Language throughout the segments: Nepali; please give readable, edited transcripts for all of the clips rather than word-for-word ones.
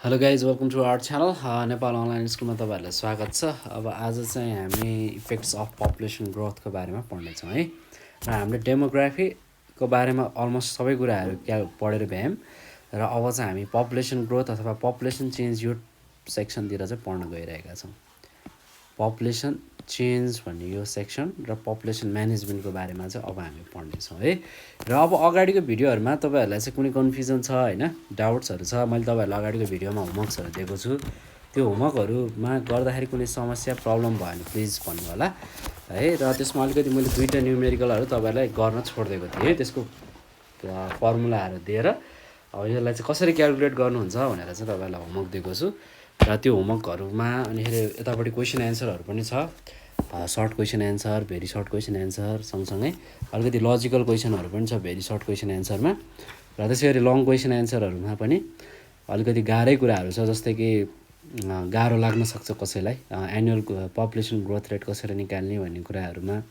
Hello guys welcome to our channel Nepal online स्कुलमा तपाईँहरूलाई स्वागत छ। अब आज चाहिँ हामी इफेक्ट्स अफ पपुलेसन ग्रोथको बारेमा पढ्नेछौँ है। र हामीले डेमोग्राफीको बारेमा अलमोस्ट सबै कुराहरू पढेर भ्यायौँ र अब चाहिँ हामी पपुलेसन ग्रोथ अथवा पपुलेसन चेन्ज यो सेक्सनतिर चाहिँ पढ्न गइरहेका छौँ। पपुलेसन चेन्ज भन्ने यो सेक्सन र पपुलेसन म्यानेजमेन्टको बारेमा चाहिँ अब हामी पढ्नेछौँ है। र अब अगाडिको भिडियोहरूमा तपाईँहरूलाई चाहिँ कुनै कन्फ्युजन छ होइन, डाउट्सहरू छ, मैले तपाईँहरूलाई अगाडिको भिडियोमा होमवर्क्सहरू दिएको छु। त्यो होमवर्कहरूमा गर्दाखेरि कुनै समस्या प्रब्लम भयो भने प्लिज भन्नु होला है। र त्यसमा अलिकति मैले दुईवटा न्युमेरिकलहरू तपाईँहरूलाई गर्न छोडिदिएको थिएँ, त्यसको फर्मुलाहरू दिएर अब यसलाई चाहिँ कसरी क्यालकुलेट गर्नुहुन्छ भनेर चाहिँ तपाईँहरूलाई होमवर्क दिएको छु। र त्यो होमवर्कहरूमा अनिखेरि यतापट्टि क्वेसन एन्सरहरू पनि छ, short question answer, very short question answer, सँगसँगै अलिकति लजिकल क्वेसनहरू पनि छ भेरी सर्ट क्वेसन एन्सरमा। र त्यसै गरी लङ क्वेसन एन्सरहरूमा पनि अलिकति गाह्रै कुराहरू छ, जस्तै कि गाह्रो लाग्न सक्छ कसैलाई एनुअल पपुलेसन ग्रोथ रेट कसरी निकाल्ने भन्ने कुराहरूमा।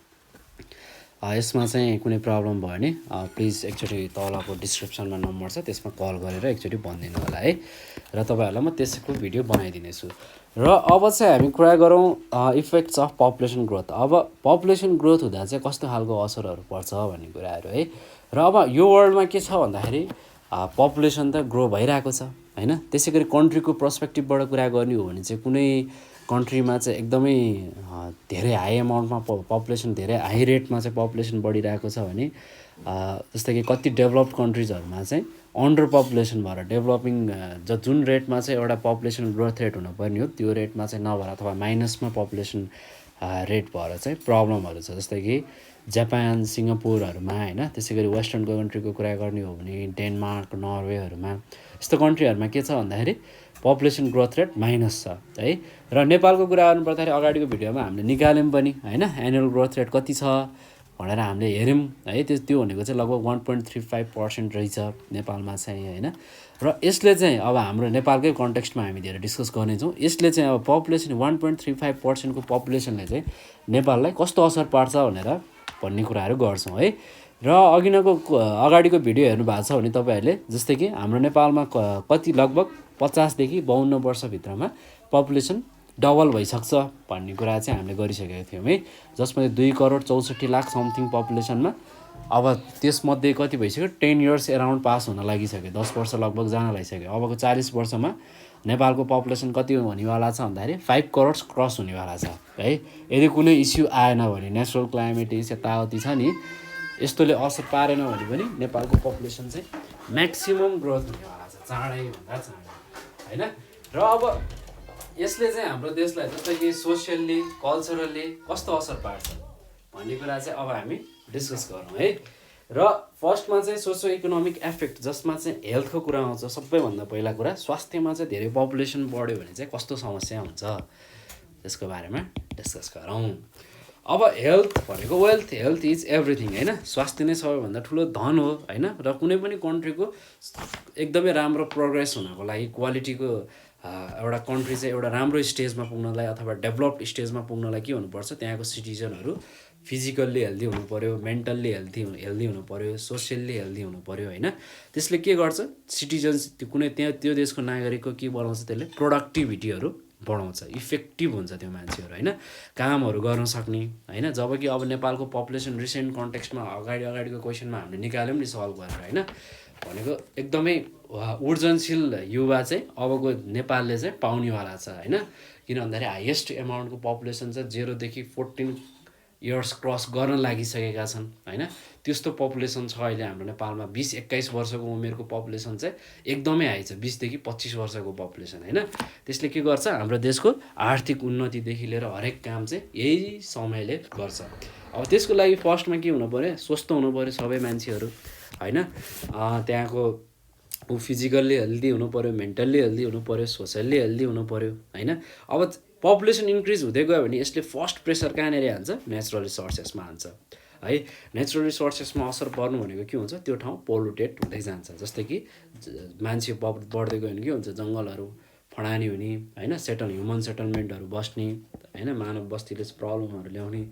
यसमा चाहिँ कुनै प्रब्लम भयो भने प्लिज एकचोटि तलको डिस्क्रिप्सनमा नम्बर छ, त्यसमा कल गरेर एकचोटि भनिदिनु होला है। र तपाईँहरूलाई म त्यसको भिडियो बनाइदिनेछु। र अब चाहिँ हामी कुरा गरौँ इफेक्ट्स अफ पपुलेसन ग्रोथ। अब पपुलेसन ग्रोथ हुँदा चाहिँ कस्तो खालको असरहरू पर्छ भन्ने कुराहरू है। र अब यो वर्ल्डमा के छ भन्दाखेरि पपुलेसन त ग्रो भइरहेको छ होइन। त्यसै गरी कन्ट्रीको पर्सपेक्टिभबाट कुरा गर्ने हो भने चाहिँ कुनै कन्ट्रीमा चाहिँ एकदमै धेरै हाई एमाउन्टमा पपुलेसन, धेरै हाई रेटमा चाहिँ पपुलेसन बढिरहेको छ भने जस्तै कि कति डेभलप्ड कन्ट्रिजहरूमा चाहिँ अन्डर पपुलेसन भएर डेभलपिङ जुन रेटमा चाहिँ एउटा पपुलेसन ग्रोथ रेट हुनुपर्ने हो त्यो रेटमा चाहिँ नभएर अथवा माइनसमा पपुलेसन रेट भएर चाहिँ प्रब्लमहरू छ। जस्तै कि जापान, सिङ्गापुरहरूमा होइन। त्यसै गरी वेस्टर्न कन्ट्रीको कुरा गर्ने हो भने डेनमार्क, नर्वेहरूमा, यस्तो कन्ट्रीहरूमा के छ भन्दाखेरि पपुलेसन ग्रोथ रेट माइनस छ है। र नेपालको कुरा गर्नुपर्दाखेरि अगाडिको भिडियोमा हामीले निकाल्यौँ पनि होइन, एनुअल ग्रोथ रेट कति छ भनेर हामीले हेऱ्यौँ है। त्यो भनेको चाहिँ लगभग 1.35% रहेछ नेपालमा चाहिँ होइन। र यसले चाहिँ अब हाम्रो नेपालकै कन्टेक्स्टमा हामी धेरै डिस्कस गर्नेछौँ। यसले चाहिँ अब पपुलेसन 1.35%को पपुलेसनले चाहिँ नेपाललाई कस्तो असर पार्छ भनेर भन्ने कुराहरू गर्छौँ है। र अगाडिको भिडियो हेर्नु भएको छ भने तपाईँहरूले जस्तै कि हाम्रो नेपालमा कति लगभग 50देखि 52 वर्षभित्रमा पपुलेसन डबल भइसक्छ भन्ने कुरा चाहिँ हामीले गरिसकेका थियौँ है। जसमा 2,64,00,000 समथिङ पपुलेसनमा अब त्यसमध्ये कति भइसक्यो 10 इयर्स एराउन्ड पास हुन लागिसक्यो, 10 वर्ष लगभग जान लागिसक्यो। अबको 40 वर्षमा नेपालको पपुलेसन कति हुनेवाला छ भन्दाखेरि 5 करोड क्रस हुनेवाला छ है। यदि कुनै इस्यु आएन भने, नेचुरल क्लाइमेट यताउति छ नि, यस्तोले असर पारेन भने पनि नेपालको पपुलेसन चाहिँ म्याक्सिमम ग्रोथ हुनेवाला छ, चाँडैभन्दा चाँडै होइन। र अब यसले चाहिँ हाम्रो देशलाई जस्तै कि सोसियल्ली, कल्चरल्ली कस्तो असर पार्छ भन्ने कुरा चाहिँ अब हामी डिस्कस गरौँ है। र फर्स्टमा चाहिँ सोसियो इकोनोमिक एफेक्ट, जसमा चाहिँ हेल्थको कुरा आउँछ। सबैभन्दा पहिला कुरा स्वास्थ्यमा चाहिँ धेरै पपुलेसन बढ्यो भने चाहिँ कस्तो समस्या हुन्छ त्यसको बारेमा डिस्कस गरौँ। अब हेल्थ भनेको हेल्थ इज एभ्रिथिङ होइन। स्वास्थ्य नै सबैभन्दा ठुलो धन हो होइन। र कुनै पनि कन्ट्रीको एकदमै राम्रो प्रोग्रेस हुनको लागि, क्वालिटीको एउटा कन्ट्री चाहिँ एउटा राम्रो स्टेजमा पुग्नलाई अथवा डेभलप्ड स्टेजमा पुग्नलाई के हुनुपर्छ, त्यहाँको सिटिजनहरू फिजिकल्ली हेल्दी हुनु पऱ्यो, मेन्टल्ली हेल्दी हुनु पऱ्यो, सोसियल्ली हेल्दी हुनु पऱ्यो होइन। त्यसले के गर्छ, सिटिजन्स कुनै त्यो देशको नागरिकको के बनाउँछ, त्यसले प्रोडक्टिभिटीहरू बढाउँछ, इफेक्टिभ हुन्छ त्यो मान्छेहरू होइन, कामहरू गर्न सक्ने होइन। जबकि अब नेपालको पपुलेसन रिसेन्ट कन्टेक्स्टमा अगाडिको क्वेसनमा हामीले निकाल्यौँ नि सल्भ गरेर होइन, भनेको एकदमै ऊर्जनशील युवा चाहिँ अबको नेपालले चाहिँ पाउनेवाला छ होइन। किन भन्दाखेरि हाइएस्ट एमाउन्टको पपुलेसन चाहिँ 0 देखि 14 इयर्स क्रस गर्न लागिसकेका छन् होइन। त्यस्तो पपुलेसन छ अहिले हाम्रो नेपालमा। 20-21 वर्षको उमेरको पपुलेसन चाहिँ एकदमै हाई छ, 20 देखि 25 वर्षको पपुलेसन होइन। त्यसले के गर्छ, हाम्रो देशको आर्थिक उन्नतिदेखि लिएर हरेक काम चाहिँ यही समयले गर्छ। अब त्यसको लागि फर्स्टमा के हुनु पऱ्यो, स्वस्थ हुनु पऱ्यो सबै मान्छेहरू होइन। त्यहाँको फिजिकल्ली हेल्दी हुनु पऱ्यो, मेन्टल्ली हेल्दी हुनु पऱ्यो, सोसियल्ली हेल्दी हुनु पऱ्यो होइन। अब पपुलेसन इन्क्रिज हुँदै गयो भने यसले फर्स्ट प्रेसर कहाँनिर हान्छ, नेचुरल रिसोर्सेसमा हान्छ है। नेचुरल रिसोर्सेसमा असर पर्नु भनेको के हुन्छ, त्यो ठाउँ पोल्युटेड हुँदै जान्छ। जस्तै कि मान्छे बढ्दै गयो भने के हुन्छ, जङ्गलहरू फडानी हुने होइन, ह्युमन सेटलमेन्टहरू बस्ने होइन, मानव बस्तीले प्रब्लमहरू ल्याउने।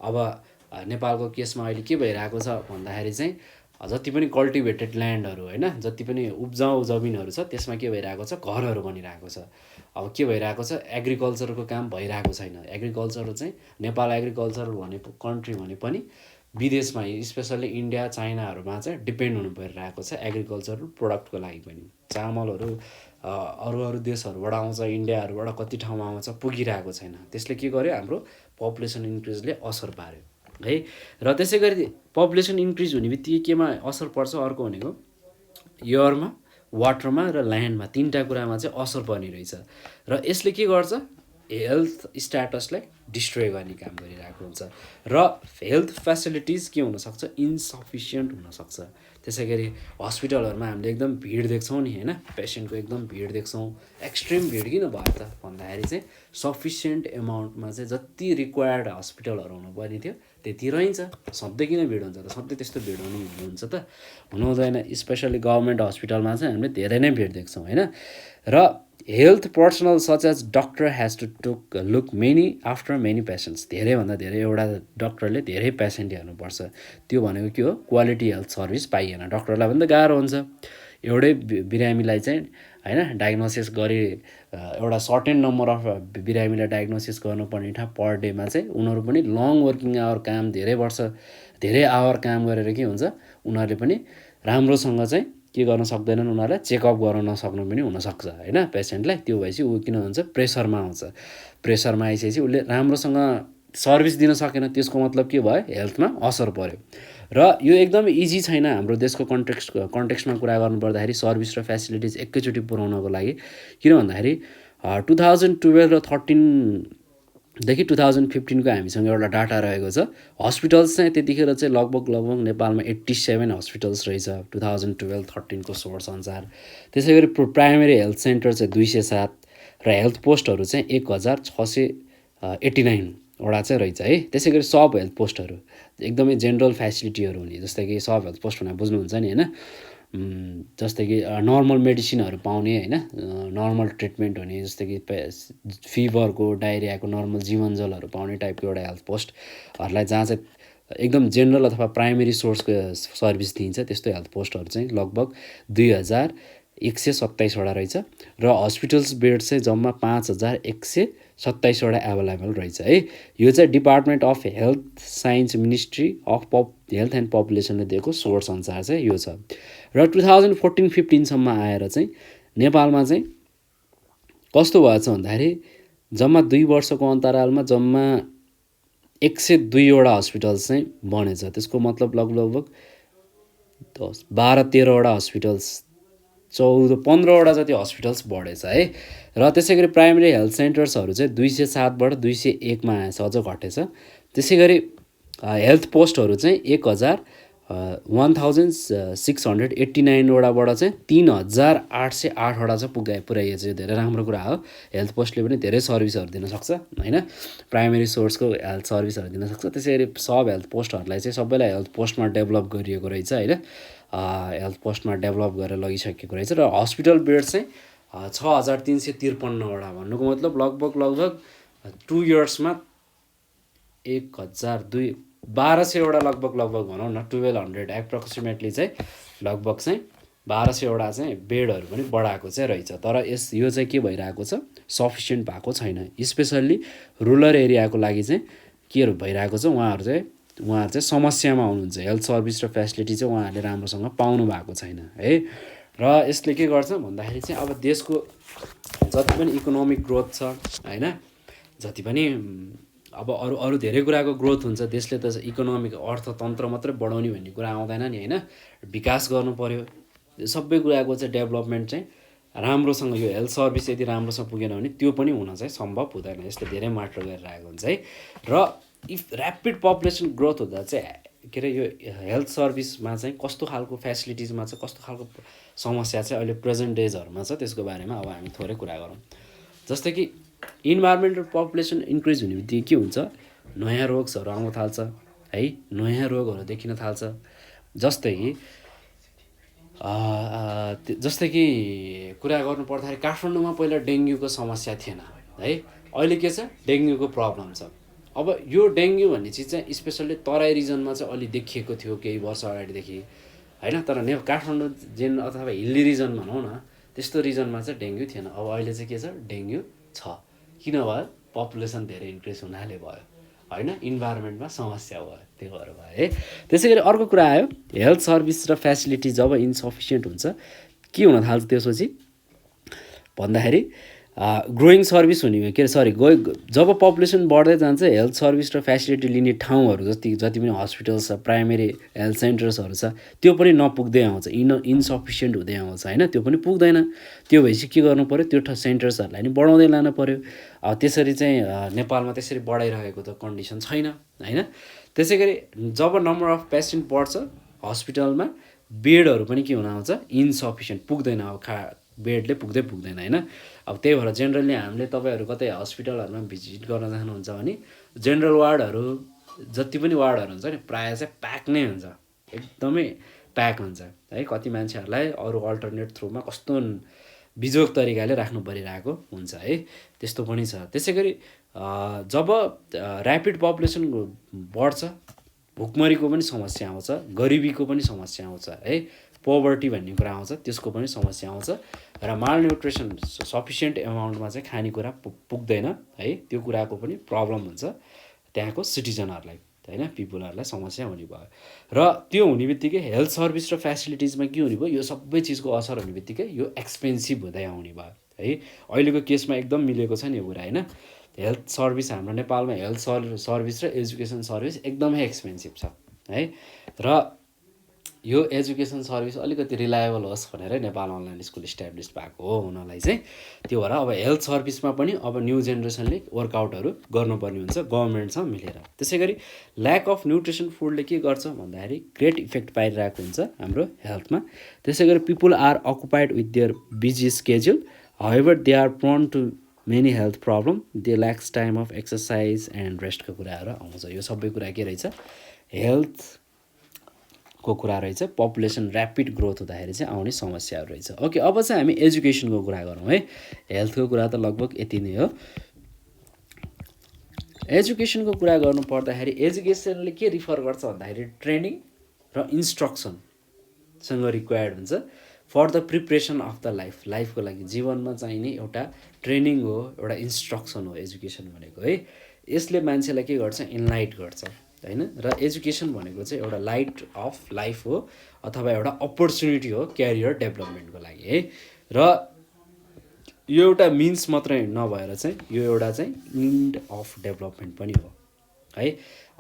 अब नेपालको केसमा अहिले के भइरहेको छ भन्दाखेरि चाहिँ जति पनि कल्टिभेटेड ल्यान्डहरू होइन, जति पनि उब्जाउ जमिनहरू छ त्यसमा के भइरहेको छ, घरहरू बनिरहेको छ। अब के भइरहेको छ, एग्रिकल्चरको काम भइरहेको छैन। एग्रिकल्चर चाहिँ नेपाल एग्रिकल्चर भने कन्ट्री भने पनि विदेशमा स्पेसल्ली इन्डिया चाइनाहरूमा चाहिँ डिपेन्ड हुनु परिरहेको छ एग्रिकल्चरल प्रोडक्टको लागि पनि। चामलहरू अरू अरू देशहरूबाट आउँछ, इन्डियाहरूबाट कति ठाउँमा आउँछ, पुगिरहेको छैन। त्यसले के गर्यो, हाम्रो पपुलेसन इन्क्रिजले असर पार्यो है। र त्यसै गरी पपुलेसन इन्क्रिज हुने बित्तिकै केमा असर पर्छ, अर्को भनेको एयरमा, वाटरमा र ल्यान्डमा, तिनवटा कुरामा चाहिँ असर पर्ने रहेछ। र यसले के गर्छ, हेल्थ स्ट्याटसलाई डिस्ट्रोय गर्ने काम गरिरहेको हुन्छ। र हेल्थ फेसिलिटिज के हुनसक्छ, इन्सफिसियन्ट हुनसक्छ। त्यसै गरी हस्पिटलहरूमा हामीले एकदम भिड देख्छौँ नि होइन, पेसेन्टको एकदम भिड देख्छौँ। एक्सट्रिम भिड किन भयो त भन्दाखेरि चाहिँ सफिसियन्ट एमाउन्टमा चाहिँ जति रिक्वायर्ड हस्पिटलहरू हुनुपर्ने थियो त्यति रहन्छ। सधैँ किन भिड हुन्छ त, सधैँ त्यस्तो भिड हुन्छ त, हुनु हुँदैन। स्पेसली गभर्मेन्ट हस्पिटलमा चाहिँ हामीले धेरै नै भिड देख्छौँ होइन। र health personnel such as doctor has to look many after many patients. धेरैभन्दा धेरै एउटा डक्टरले धेरै पेसेन्ट हेर्नुपर्छ। त्यो भनेको के हो, क्वालिटी हेल्थ सर्भिस पाइएन। डक्टरलाई पनि त गाह्रो हुन्छ, एउटै बिरामीलाई चाहिँ होइन डायग्नोसिस गरी एउटा सर्टेन नम्बर अफ बिरामीलाई डायग्नोसिस गर्नुपर्ने ठाउँ पर डेमा चाहिँ उनीहरू पनि लङ वर्किङ आवर काम, धेरै वर्ष धेरै आवर काम गरेर के हुन्छ, उनीहरूले पनि राम्रोसँग चाहिँ के गर्न सक्दैनन्, उनीहरूलाई चेकअप गर्न नसक्नु पनि हुनसक्छ होइन पेसेन्टलाई। त्यो भएपछि ऊ किन हुन्छ, प्रेसरमा आउँछ। प्रेसरमा आइसकेपछि उसले राम्रोसँग सर्भिस दिन सकेन, त्यसको मतलब के भयो, हेल्थमा असर पर्यो। र यो एकदम इजी छैन हाम्रो देशको कन्टेक्स्टमा कुरा गर्नुपर्दाखेरि सर्भिस र फेसिलिटिज एकैचोटि पुर्याउनको लागि। किन भन्दाखेरि 2012 र 13देखि 2015को हामीसँग एउटा डाटा रहेको छ। हस्पिटल्स चाहिँ त्यतिखेर चाहिँ लगभग नेपालमा 87 हस्पिटल्स रहेछ 2012-13को सोर्स अनुसार। त्यसै गरी प्राइमेरी हेल्थ सेन्टर चाहिँ 207 र हेल्थ पोस्टहरू चाहिँ 1689 वटा चाहिँ रहेछ है। त्यसै गरी सब हेल्थ पोस्टहरू एकदमै जेनरल फेसिलिटीहरू हुने, जस्तै कि सब हेल्थ पोस्ट भनेर बुझ्नुहुन्छ नि होइन, जस्तै कि नर्मल मेडिसिनहरू पाउने होइन, नर्मल ट्रिटमेन्ट हुने, जस्तै कि फिभरको, डाइरियाको नर्मल जीवनजलहरू पाउने टाइपको एउटा हेल्थ पोस्टहरूलाई जहाँ चाहिँ एकदम जेनरल अथवा प्राइमेरी सोर्सको सर्भिस दिइन्छ त्यस्तो हेल्थ पोस्टहरू चाहिँ लगभग 2127 वटा रहेछ। र हस्पिटल्स बेड चाहिँ जम्मा 5127 वटा एभाइलेबल रहेछ है। यो चाहिँ department of health science ministry of health and पपुलेसनले दिएको सोर्स अनुसार चाहिँ यो छ। र 2014-15सम्म आएर चाहिँ नेपालमा चाहिँ कस्तो भएछ भन्दाखेरि जम्मा 2 वर्षको अन्तरालमा जम्मा 102 वटा हस्पिटल्स चाहिँ बनेछ। त्यसको मतलब लगभग 12-13 वटा हस्पिटल्स, 14-15 वटा जति हस्पिटल्स बढेछ है। र त्यसै गरी प्राइमेरी हेल्थ सेन्टर्सहरू चाहिँ 207 बाट 201 मा आएछ, अझ घटेछ। त्यसै गरी हेल्थ पोस्टहरू चाहिँ 1689 वटाबाट चाहिँ 3808 वटा चाहिँ पुर्याइएछ। यो धेरै राम्रो कुरा हो। हेल्थ पोस्टले पनि धेरै सर्भिसहरू दिन सक्छ होइन, प्राइमेरी सोर्सको हेल्थ सर्भिसहरू दिन सक्छ। त्यसै गरी सब हेल्थ पोस्टहरूलाई चाहिँ सबैलाई हेल्थ पोस्टमा डेभलप गरिएको रहेछ होइन, हेल्थ पोस्टमा डेभलप गरेर लगिसकेको रहेछ। र हस्पिटल बेड चाहिँ 6353 वटा, भन्नुको मतलब लगभग 2 इयर्समा 1200 वटा लगभग भनौँ न, 1200 एप्रोक्सिमेटली चाहिँ लगभग चाहिँ 1200 वटा चाहिँ बेडहरू पनि बढाएको चाहिँ रहेछ। तर यो चाहिँ के भइरहेको छ, सफिसियन्ट भएको छैन। स्पेसल्ली रुरल एरियाको लागि चाहिँ के भइरहेको छ, उहाँहरू चाहिँ समस्यामा हुनुहुन्छ। हेल्थ सर्भिस र फेसिलिटी चाहिँ उहाँहरूले राम्रोसँग पाउनु भएको छैन है। र यसले के गर्छ भन्दाखेरि चाहिँ अब देशको जति पनि इकोनोमिक ग्रोथ छ होइन, जति पनि अब अरू धेरै कुराको ग्रोथ हुन्छ, देशले त इकोनोमिक अर्थतन्त्र मात्रै बढाउने भन्ने कुरा आउँदैन नि होइन, विकास गर्नु पर्यो। सबै कुराको चाहिँ डेभलपमेन्ट चाहिँ राम्रोसँग, यो हेल्थ सर्भिस यदि राम्रोसँग पुगेन भने त्यो पनि हुन चाहिँ सम्भव हुँदैन। यसले धेरै मात्र गरिरहेको हुन्छ है। र इफ ऱ्यापिड पपुलेसन ग्रोथ हुँदा चाहिँ के अरे यो हेल्थ सर्भिसमा चाहिँ कस्तो खालको फेसिलिटिजमा चाहिँ कस्तो खालको समस्या चाहिँ अहिले प्रेजेन्ट डेजहरूमा छ, त्यसको बारेमा अब हामी थोरै कुरा गरौँ। जस्तै कि इन्भाइरोमेन्टल पपुलेसन इन्क्रिज हुने बित्तिकै के हुन्छ, नयाँ रोग्सहरू आउन थाल्छ है, नयाँ रोगहरू देखिन थाल्छ। जस्तै कि कुरा गर्नु पर्दाखेरि काठमाडौँमा पहिला डेङ्गुको समस्या थिएन है, अहिले के छ, डेङ्गुको प्रब्लम छ। अब यो डेङ्गु भन्ने चिज चाहिँ स्पेसल्ली तराई रिजनमा चाहिँ अलि देखिएको थियो केही वर्ष अगाडिदेखि होइन। तर काठमाडौँ जेन अथवा हिल्ली रिजन भनौँ न, त्यस्तो रिजनमा चाहिँ डेङ्गु थिएन। अब अहिले चाहिँ के छ, डेङ्गु छ। किन भयो? पपुलेसन धेरै इन्क्रिज हुनाले भयो, होइन, इन्भाइरोमेन्टमा समस्या भयो, त्यो भएर भयो है। त्यसै गरी अर्को कुरा आयो, हेल्थ सर्भिस र फेसिलिटी जब इन्सफिसियन्ट हुन्छ के हुन थाल्छ त्यसपछि भन्दाखेरि ग्रोइङ सर्भिस हुने, के अरे सरी, जब पपुलेसन बढ्दै जान्छ हेल्थ सर्भिस र फेसिलिटी लिने ठाउँहरू जति पनि हस्पिटल्स छ, प्राइमेरी हेल्थ सेन्टर्सहरू छ, त्यो पनि नपुग्दै आउँछ, इन्सफिसियन्ट हुँदै आउँछ, होइन, त्यो पनि पुग्दैन। त्यो भएपछि के गर्नु पऱ्यो, त्यो सेन्टर्सहरूलाई नि बढाउँदै लानु पऱ्यो। त्यसरी चाहिँ नेपालमा त्यसरी बढाइरहेको त कन्डिसन छैन, होइन। त्यसै गरी जब नम्बर अफ पेसेन्ट बढ्छ हस्पिटलमा, बेडहरू पनि के हुन आउँछ, इन्सफिसियन्ट, पुग्दैन। अब बेडले पुग्दैन, होइन। अब त्यही भएर जेनरली हामीले तपाईँहरू कतै हस्पिटलहरूमा भिजिट गर्न जानुहुन्छ भने जेनरल वार्डहरू जति पनि वार्डहरू हुन्छ नि प्रायः चाहिँ प्याक नै हुन्छ, एकदमै प्याक हुन्छ है। कति मान्छेहरूलाई अरू अल्टरनेट थ्रुमा कस्तो बिजोग तरिकाले राख्नु परिरहेको हुन्छ है, त्यस्तो पनि छ। त्यसै गरी जब ऱ्यापिड पपुलेसन बढ्छ भुकमरीको पनि समस्या आउँछ, गरिबीको पनि समस्या आउँछ है, पोभर्टी भन्ने कुरा आउँछ, त्यसको पनि समस्या आउँछ। र मालन्युट्रिसन, सफिसियन्ट एमाउन्टमा चाहिँ खानेकुरा पुग्दैन है, त्यो कुराको पनि प्रब्लम हुन्छ त्यहाँको सिटिजनहरूलाई, होइन, पिपुलहरूलाई समस्या हुने भयो। र त्यो हुने बित्तिकै हेल्थ सर्भिस र फेसिलिटिजमा के हुने भयो, यो सबै चिजको असर हुने बित्तिकै यो एक्सपेन्सिभ हुँदै आउने भयो है। अहिलेको केसमा एकदम मिलेको छ नि यो कुरा, होइन। हेल्थ सर्भिस हाम्रो नेपालमा हेल्थ सर्भिस र एजुकेसन सर्भिस एकदमै एक्सपेन्सिभ छ है। र यो एजुकेसन सर्भिस अलिकति रिलायबल होस् भनेर नेपाल अनलाइन स्कुल इस्टाब्लिस भएको हो हुनलाई चाहिँ। त्यो भएर अब हेल्थ सर्भिसमा पनि अब न्यू जेनेरेसनले वर्कआउटहरू गर्नुपर्ने हुन्छ गभर्मेन्टसँग मिलेर। त्यसै गरी ल्याक अफ न्युट्रिसन फुडले के गर्छ भन्दाखेरि ग्रेट इफेक्ट पारिरहेको हुन्छ हाम्रो हेल्थमा। त्यसै गरी people are occupied with their busy schedule, however they are prone to many health problem, they lacks time of exercise and रेस्टको कुराहरू आउँछ। यो सबै कुरा के रहेछ, हेल्थको कुरा रहेछ। पपुलेसन ऱ्यापिड ग्रोथ हुँदाखेरि चाहिँ आउने समस्याहरू रहेछ। ओके, अब चाहिँ हामी एजुकेसनको कुरा गरौँ है। हेल्थको कुरा त लगभग यति नै हो। एजुकेसनको कुरा गर्नु पर्दाखेरि एजुकेसनले के रिफर गर्छ भन्दाखेरि ट्रेनिङ र इन्स्ट्रक्सनसँग रिक्वायर्ड हुन्छ for the preparation of the लाइफको लागि, जीवनमा चाहिने एउटा ट्रेनिङ हो, एउटा इन्स्ट्रक्सन हो एजुकेसन भनेको है। यसले मान्छेलाई के गर्छ, इन्लाइट गर्छ, होइन। र एजुकेसन भनेको चाहिँ एउटा लाइट अफ लाइफ हो अथवा एउटा अपर्च्युनिटी हो क्यारियर डेभलपमेन्टको लागि है। र यो एउटा मिन्स मात्रै नभएर चाहिँ यो एउटा चाहिँ इन्ड अफ डेभलपमेन्ट पनि हो है।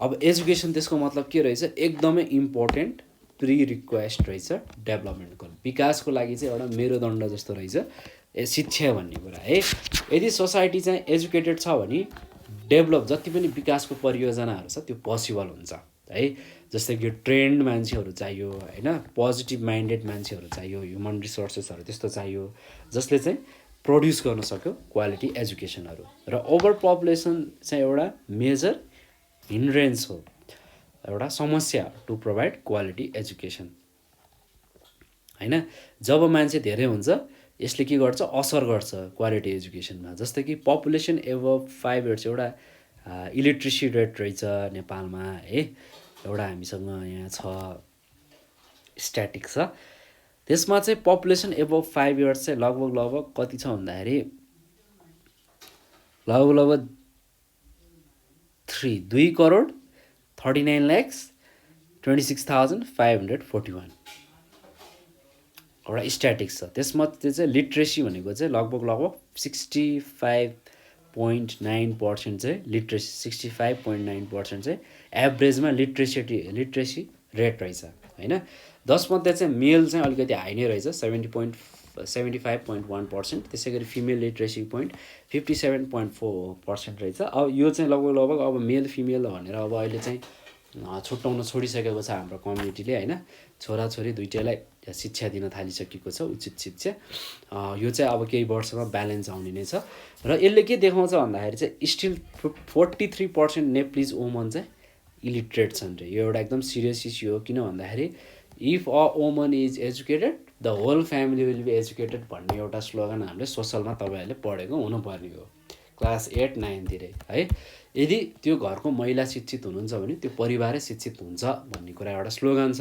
अब एजुकेसन त्यसको मतलब के रहेछ, एकदमै इम्पोर्टेन्ट प्रि रिक्वेस्ट रहेछ डेभलपमेन्टको, विकासको लागि चाहिँ एउटा मेरुदण्ड जस्तो रहेछ शिक्षा भन्ने कुरा है। यदि सोसाइटी चाहिँ एजुकेटेड छ भने डेभलप जति पनि विकासको परियोजनाहरू छ त्यो पोसिबल हुन्छ है। जस्तै कि ट्रेन्ड मान्छेहरू चाहियो, होइन, पोजिटिभ माइन्डेड मान्छेहरू चाहियो, ह्युमन रिसोर्सेसहरू त्यस्तो चाहियो जसले चाहिँ प्रड्युस गर्न सक्यो क्वालिटी एजुकेसनहरू। र ओभर पपुलेसन चाहिँ एउटा मेजर हिन्ड्रेन्स हो, एउटा समस्या टु प्रोभाइड क्वालिटी एजुकेसन, होइन। जब मान्छे धेरै हुन्छ यसले के गर्छ, असर गर्छ क्वालिटी एजुकेसनमा। जस्तै कि पपुलेसन एभव 5 इयर्स एउटा इलिट्रेसी रेट रहेछ नेपालमा है, एउटा हामीसँग यहाँ छ स्ट्याटिक्स छ, त्यसमा चाहिँ पपुलेसन एभव 5 इयर्स चाहिँ लगभग कति छ भन्दाखेरि लगभग 2,39,26,541 एउटा स्ट्याटिक्स छ। त्यसमा त्यो चाहिँ लिट्रेसी भनेको चाहिँ लगभग 65.9% चाहिँ लिट्रेसी, 65.9% चाहिँ एभरेजमा लिट्रेसी रेट रहेछ, होइन। जसमध्ये चाहिँ मेल चाहिँ अलिकति हाई नै रहेछ 75.1%। त्यसै गरी फिमेल लिट्रेसी 57.4% रहेछ। अब यो चाहिँ लगभग अब मेल फिमेल भनेर अब अहिले चाहिँ छुट्याउन छोडिसकेको छ हाम्रो कम्युनिटीले, होइन। छोराछोरी दुइटैलाई शिक्षा दिन थालिसकेको छ, उचित शिक्षा। यो चाहिँ अब केही वर्षमा ब्यालेन्स आउने नै छ। र यसले के देखाउँछ भन्दाखेरि चाहिँ स्टिल 43% नेप्लिज वुमन चाहिँ इलिट्रेट छन् रे। यो एउटा एकदम सिरियस इस्यु हो। किन भन्दाखेरि if a woman is educated the whole family will be educated भन्ने एउटा स्लोगन हामीले सोसलमा तपाईँहरूले पढेको हुनुपर्ने हो क्लास 8, 9 तिरै है। यदि त्यो घरको महिला शिक्षित हुनुहुन्छ भने त्यो परिवारै शिक्षित हुन्छ भन्ने कुरा एउटा स्लोगन छ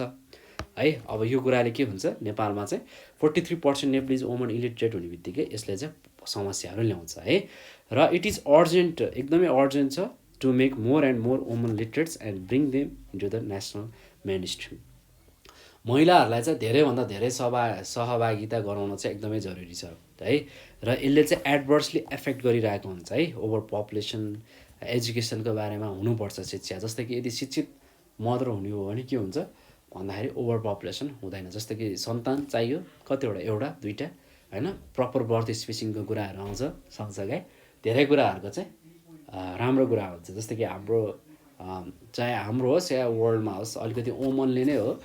है। अब यो कुराले के हुन्छ नेपालमा चाहिँ 43% नेप्लिज वुमन इलिटरेट हुने बित्तिकै यसले चाहिँ समस्याहरू ल्याउँछ है। र इट इज अर्जेन्ट, एकदमै अर्जेन्ट छ to make more and more women literates and bring them into the national mainstream. महिलाहरूलाई चाहिँ धेरैभन्दा धेरै सहभागिता गराउन चाहिँ एकदमै जरुरी छ है। र यसले चाहिँ एडभर्सली एफेक्ट गरिरहेको हुन्छ है। ओभर पपुलेसन, एजुकेसनको बारेमा हुनुपर्छ शिक्षा। जस्तै कि यदि शिक्षित मदर हुने हो भने के हुन्छ भन्दाखेरि ओभर पपुलेसन हुँदैन। जस्तै कि सन्तान चाहियो कतिवटा, एउटा दुईवटा होइन, प्रपर बर्थ स्पेसिङको कुराहरू आउँछ सँगसँगै धेरै कुराहरूको चाहिँ राम्रो कुरा हुन्छ। जस्तै कि हाम्रो चाहे हाम्रो होस् या वर्ल्डमा होस् अलिकति वुमनले नै हो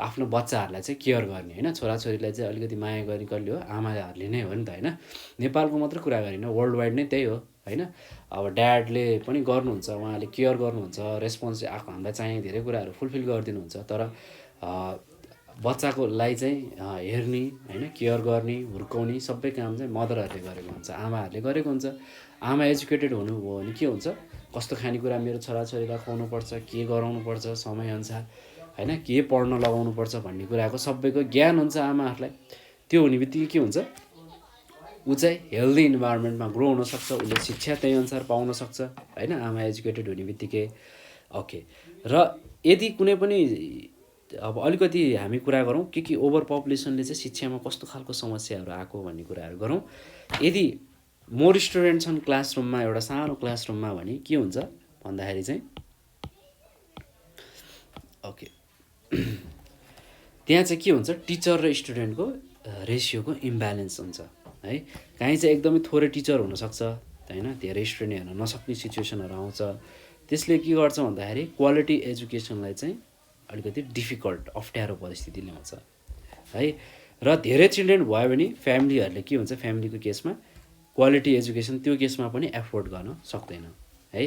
आफ्नो बच्चाहरूलाई चाहिँ केयर गर्ने होइन, छोराछोरीलाई चाहिँ अलिकति माया गर्ने कसले हो, आमाहरूले नै हो नि त होइन। नेपालको मात्रै कुरा गरिनँ, वर्ल्ड वाइड नै त्यही हो होइन। अब ड्याडले पनि गर्नुहुन्छ, उहाँले केयर गर्नुहुन्छ, रेस्पोन्स हामीलाई चाहिने धेरै कुराहरू फुलफिल गरिदिनुहुन्छ। तर बच्चाको लागि चाहिँ हेर्ने होइन, केयर गर्ने, हुर्काउने सबै काम चाहिँ मदरहरूले गरेको हुन्छ, आमाहरूले गरेको हुन्छ। आमा एजुकेटेड हुनुभयो भने के हुन्छ, कस्तो खानेकुरा मेरो छोराछोरीलाई खुवाउनुपर्छ, के गराउनुपर्छ समयअनुसार होइन, के पढ्न लगाउनुपर्छ भन्ने कुराको सबैको ज्ञान हुन्छ आमाहरूलाई। त्यो हुने बित्तिकै के हुन्छ, ऊ चाहिँ हेल्दी इन्भाइरोमेन्टमा ग्रो हुनसक्छ, उसले शिक्षा त्यही अनुसार पाउन सक्छ होइन, आमा एजुकेटेड हुने बित्तिकै। ओके, र यदि कुनै पनि अब अलिकति हामी कुरा गरौँ के ओभर पपुलेसनले चाहिँ शिक्षामा कस्तो खालको समस्याहरू आएको भन्ने कुराहरू गरौँ। यदि मोर स्टुडेन्ट छन् क्लासरुममा, एउटा सानो क्लासरुममा भने के हुन्छ भन्दाखेरि चाहिँ ओके त्यहाँ चाहिँ के हुन्छ, टिचर र स्टुडेन्टको रेसियोको इम्ब्यालेन्स हुन्छ है। काहीँ चाहिँ एकदमै थोरै टिचर हुनसक्छ होइन, धेरै स्टुडेन्ट हेर्न नसक्ने सिचुएसनहरू आउँछ। त्यसले के गर्छ भन्दाखेरि क्वालिटी एजुकेसनलाई चाहिँ अलिकति डिफिकल्ट, अप्ठ्यारो परिस्थिति ल्याउँछ है। र धेरै चिल्ड्रेन भयो भने फ्यामिलीहरूले के हुन्छ, फ्यामिलीको केसमा क्वालिटी एजुकेसन त्यो केसमा पनि एफोर्ड गर्न सक्दैन है।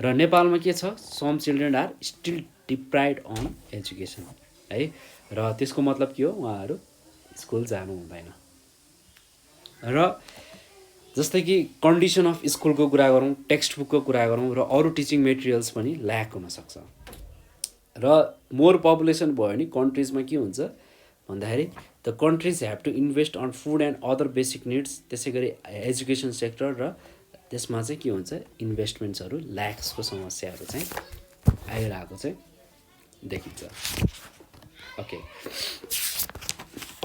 र नेपालमा के छ, some children are still deprived on education है। र त्यसको मतलब के हो, उहाँहरू स्कुल जानु हुँदैन। र जस्तै कि कन्डिसन अफ स्कुलको कुरा गरौँ, टेक्स्ट बुकको कुरा गरौँ, र अरू टिचिङ मेटेरियल्स पनि ल्याक हुनसक्छ। र मोर पपुलेसन भयो भने कन्ट्रिजमा के हुन्छ भन्दाखेरि the countries have to invest on food and other basic needs. त्यसै गरी एजुकेसन सेक्टर र त्यसमा चाहिँ के हुन्छ, इन्भेस्टमेन्ट्सहरू ल्याक्सको समस्याहरू चाहिँ आइरहेको चाहिँ देखिन्छ। ओके,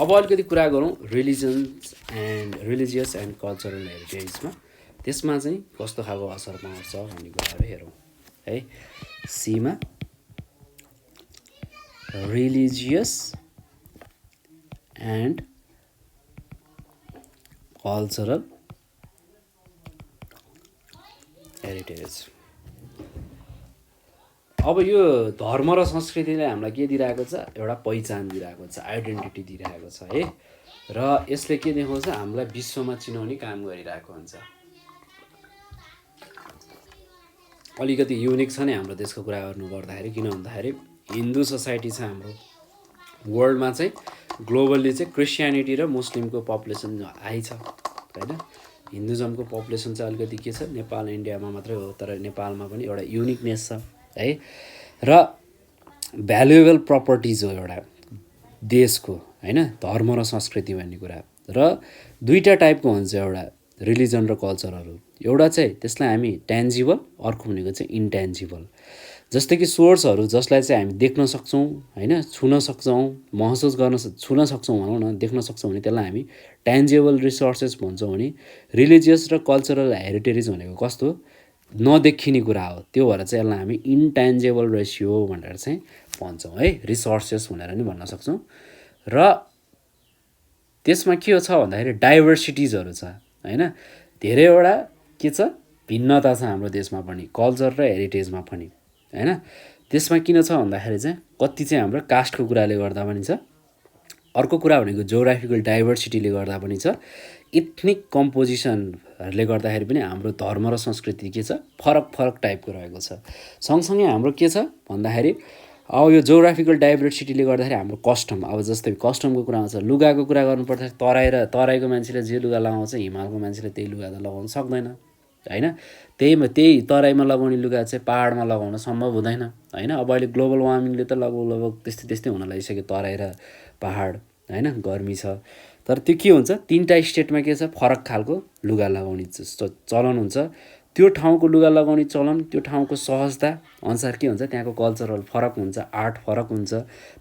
अब अलिकति कुरा गरौँ रिलिजियस एन्ड कल्चरल हेरिटेजमा। त्यसमा चाहिँ कस्तो खालको असर पाउँछ भन्ने कुराहरू हेरौँ है। सीमा रिलिजियस एन्ड कल्चरल हेरिटेज। अब यो धर्म र संस्कृतिले हामीलाई के दिइरहेको छ, एउटा पहिचान दिइरहेको छ, आइडेन्टिटी दिइरहेको छ है। र यसले के देखाउँछ, हामीलाई विश्वमा चिनाउने काम गरिरहेको हुन्छ। अलिकति युनिक छ नि हाम्रो देशको कुरा गर्नु पर्दाखेरि, किन भन्दाखेरि हिन्दू सोसाइटी छ हाम्रो वर्ल्डमा चाहिँ, ग्लोबल्ली चाहिँ क्रिस्चियनिटी र मुस्लिमको पपुलेसन हाई छ होइन। हिन्दुजमको पपुलेसन चाहिँ अलिकति के छ, नेपाल इन्डियामा मात्रै हो, तर नेपालमा पनि एउटा युनिकनेस छ है। र भ्यालुएबल प्रपर्टिज हो एउटा देशको होइन, धर्म र संस्कृति भन्ने कुरा। र दुईवटा टाइपको हुन्छ, एउटा रिलिजन र कल्चरहरू। एउटा चाहिँ त्यसलाई हामी ट्यान्जिबल, अर्को भनेको चाहिँ इन्ट्यान्जिबल। जस्तै कि सोर्सहरू जसलाई चाहिँ हामी देख्न सक्छौँ होइन, छुन सक्छौँ, महसुस गर्न छुन सक्छौँ भनौँ न, देख्न सक्छौँ भने त्यसलाई हामी ट्यान्जिबल रिसोर्सेस भन्छौँ भने रिलिजियस र कल्चरल हेरिटेज भनेको कस्तो नदेखिने कुरा हो। त्यो भएर चाहिँ यसलाई हामी इन्ट्यान्जिबल रेसियो भनेर चाहिँ भन्छौँ है, रिसोर्सेस भनेर नि भन्न सक्छौँ। र त्यसमा के छ भन्दाखेरि डाइभर्सिटिजहरू छ होइन, धेरैवटा के छ, भिन्नता छ हाम्रो देशमा पनि, कल्चर र हेरिटेजमा पनि होइन। त्यसमा किन छ भन्दाखेरि चाहिँ कति चाहिँ हाम्रो कास्टको कुराले गर्दा पनि छ, अर्को कुरा भनेको जोग्राफिकल डाइभर्सिटीले गर्दा पनि छ, इथनिक कम्पोजिसनहरूले गर्दाखेरि पनि हाम्रो धर्म र संस्कृति के छ, फरक टाइपको रहेको छ। सँगसँगै हाम्रो के छ भन्दाखेरि अब यो जोग्राफिकल डाइभर्सिटीले गर्दाखेरि हाम्रो कस्टम, अब जस्तै कस्टमको कुरा आउँछ, लुगाको कुरा गर्नुपर्दाखेरि तराईको मान्छेले जे लुगा लगाउँछ हिमालको मान्छेले त्यही लुगा त लगाउन सक्दैन होइन। त्यही तराईमा लगाउने लुगा चाहिँ पहाडमा लगाउन सम्भव हुँदैन होइन। अब अहिले ग्लोबल वार्मिङले त लगभग त्यस्तै हुन लागिसक्यो तराई र पहाड होइन, गर्मी छ। तर त्यो के हुन्छ, तिनवटा स्टेटमा के छ, फरक खालको लुगा लगाउने चलन हुन्छ। त्यो ठाउँको लुगा लगाउने चलन, त्यो ठाउँको सहजता अनुसार के हुन्छ, त्यहाँको कल्चरल फरक हुन्छ, आर्ट फरक हुन्छ,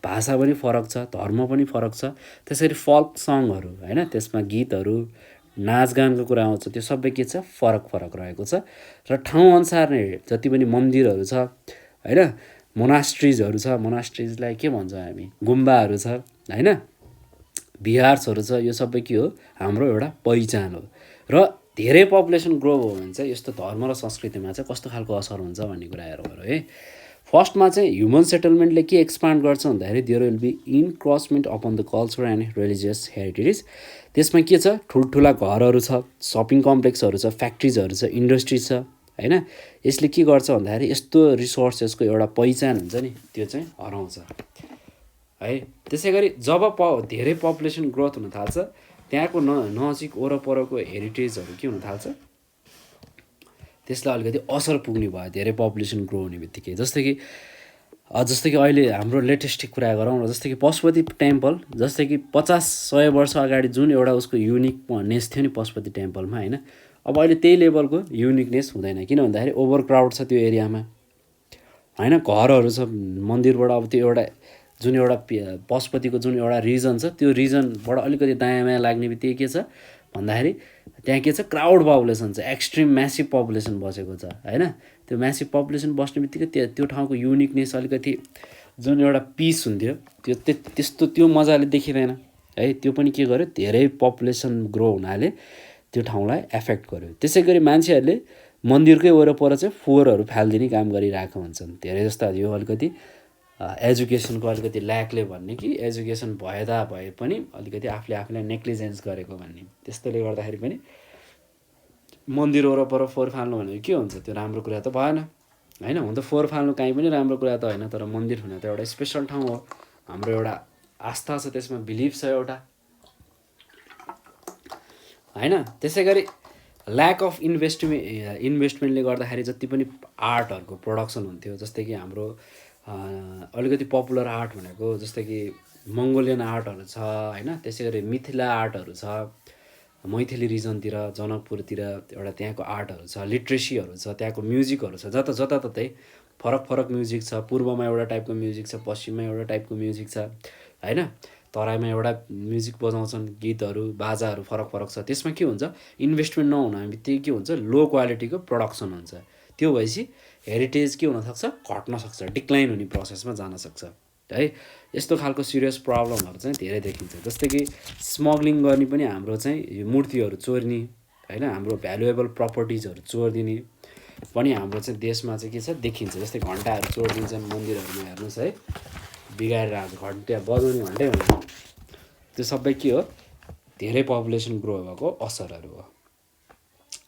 भाषा पनि फरक छ, धर्म पनि फरक छ। त्यसरी फोल्क सङहरू होइन, त्यसमा गीतहरू नाचगानको कुरा आउँछ, त्यो सबै के छ, फरक फरक रहेको छ। र ठाउँअनुसार नै जति पनि मन्दिरहरू छ होइन, मोनास्ट्रिजहरू छ, मोनास्ट्रिजलाई के भन्छौँ हामी, गुम्बाहरू छ होइन, बिहार्सहरू छ, यो सबै के हो, हाम्रो एउटा पहिचान हो। र धेरै पपुलेसन ग्रो भयो भने चाहिँ यस्तो धर्म र संस्कृतिमा चाहिँ कस्तो खालको असर हुन्छ भन्ने कुरा हेरौँ है। फर्स्टमा चाहिँ ह्युमन सेटलमेन्टले के एक्सपान्ड गर्छ भन्दाखेरि there will be encroachment upon the culture and religious heritage. त्यसमा के छ, ठुल्ठुला घरहरू छ, सपिङ कम्प्लेक्सहरू छ, फ्याक्ट्रिजहरू छ, इन्डस्ट्री छ होइन। यसले के गर्छ भन्दाखेरि यस्तो रिसोर्सेसको एउटा पहिचान हुन्छ नि, त्यो चाहिँ हराउँछ है। त्यसै गरी जब धेरै पपुलेसन ग्रोथ हुन थाल्छ, त्यहाँको नजिक वरपरको हेरिटेजहरू के हुन थाल्छ, त्यसलाई अलिकति असर पुग्ने भयो धेरै पपुलेसन ग्रो हुने बित्तिकै। जस्तै कि अहिले हाम्रो लेटेस्ट कुरा गरौँ न, जस्तै कि पशुपति टेम्पल, जस्तै कि 50-100 वर्ष अगाडि जुन एउटा उसको युनिकनेस थियो नि पशुपति टेम्पलमा होइन, अब अहिले त्यही लेभलको युनिकनेस हुँदैन। किन भन्दाखेरि ओभर क्राउड छ त्यो एरियामा होइन, घरहरू छ, मन्दिरबाट अब त्यो एउटा जुन एउटा पशुपतिको जुन एउटा रिजन छ, त्यो रिजनबाट अलिकति दायाँ बायाँ लाग्ने बित्तिकै के छ भन्दाखेरि त्यहाँ के छ, क्राउड पपुलेसन छ, एक्सट्रिम म्यासिभ पपुलेसन बसेको छ होइन। त्यो म्यासिभ पपुलेसन बस्ने बित्तिकै त्यो ठाउँको युनिकनेस अलिकति जुन एउटा पिस हुन्थ्यो त्यस्तो त्यो मजाले देखिँदैन है। त्यो पनि के गर्यो, धेरै पपुलेसन ग्रो हुनाले त्यो ठाउँलाई एफेक्ट गर्यो। त्यसै गरी मान्छेहरूले मन्दिरकै वरपर चाहिँ फोहोरहरू फालिदिने काम गरिरहेको हुन्छन् धेरै जस्ता। यो अलिकति एजुकेसनको अलिकति ल्याकले भन्ने कि एजुकेसन भए पनि अलिकति आफूलाई नेग्लिजेन्स गरेको भन्ने, त्यस्तोले गर्दाखेरि पनि मन्दिर वरपर फोहोर फाल्नु भनेको के हुन्छ, त्यो राम्रो कुरा त भएन होइन। हुन त फोहोर फाल्नु काहीँ पनि राम्रो कुरा त होइन, तर मन्दिर हुन त एउटा स्पेसल ठाउँ हो, हाम्रो एउटा आस्था छ, त्यसमा बिलिभ छ एउटा होइन। त्यसै गरी ल्याक अफ इन्भेस्टमेन्टले गर्दाखेरि जति पनि आर्टहरूको प्रोडक्सन हुन्थ्यो, जस्तै कि हाम्रो अलिकति पपुलर आर्ट भनेको जस्तै कि मङ्गोलियन आर्टहरू छ होइन। त्यसै गरी मिथिला आर्टहरू छ, मैथिली रिजनतिर जनकपुरतिर एउटा त्यहाँको आर्टहरू छ, लिट्रेसीहरू छ, त्यहाँको म्युजिकहरू छ, जताततै फरक म्युजिक छ। पूर्वमा एउटा टाइपको म्युजिक छ, पश्चिममा एउटा टाइपको म्युजिक छ होइन। तराईमा एउटा म्युजिक बजाउँछन्, गीतहरू बाजाहरू फरक छ। त्यसमा के हुन्छ, इन्भेस्टमेन्ट नहुने बित्तिकै के हुन्छ, लो क्वालिटीको प्रडक्सन हुन्छ। त्यो भएपछि हेरिटेज के हुनसक्छ, घट्न सक्छ, डिक्लाइन हुने प्रोसेसमा जान सक्छ है। यस्तो खालको सिरियस प्रब्लमहरू चाहिँ धेरै देखिन्छ। जस्तै कि स्मग्लिङ गर्ने पनि हाम्रो चाहिँ यो मूर्तिहरू चोर्ने होइन, हाम्रो भ्यालुएबल प्रपर्टिजहरू चोरिदिने पनि हाम्रो चाहिँ देशमा चाहिँ के छ, देखिन्छ। जस्तै घन्टाहरू चोरिदिन्छन् मन्दिरहरूमा, हेर्नुहोस् है, बिगारेर घन्टा बजाउने घन्टै हुन्छ। त्यो सबै के हो, धेरै पपुलेसन ग्रो भएको असरहरू हो।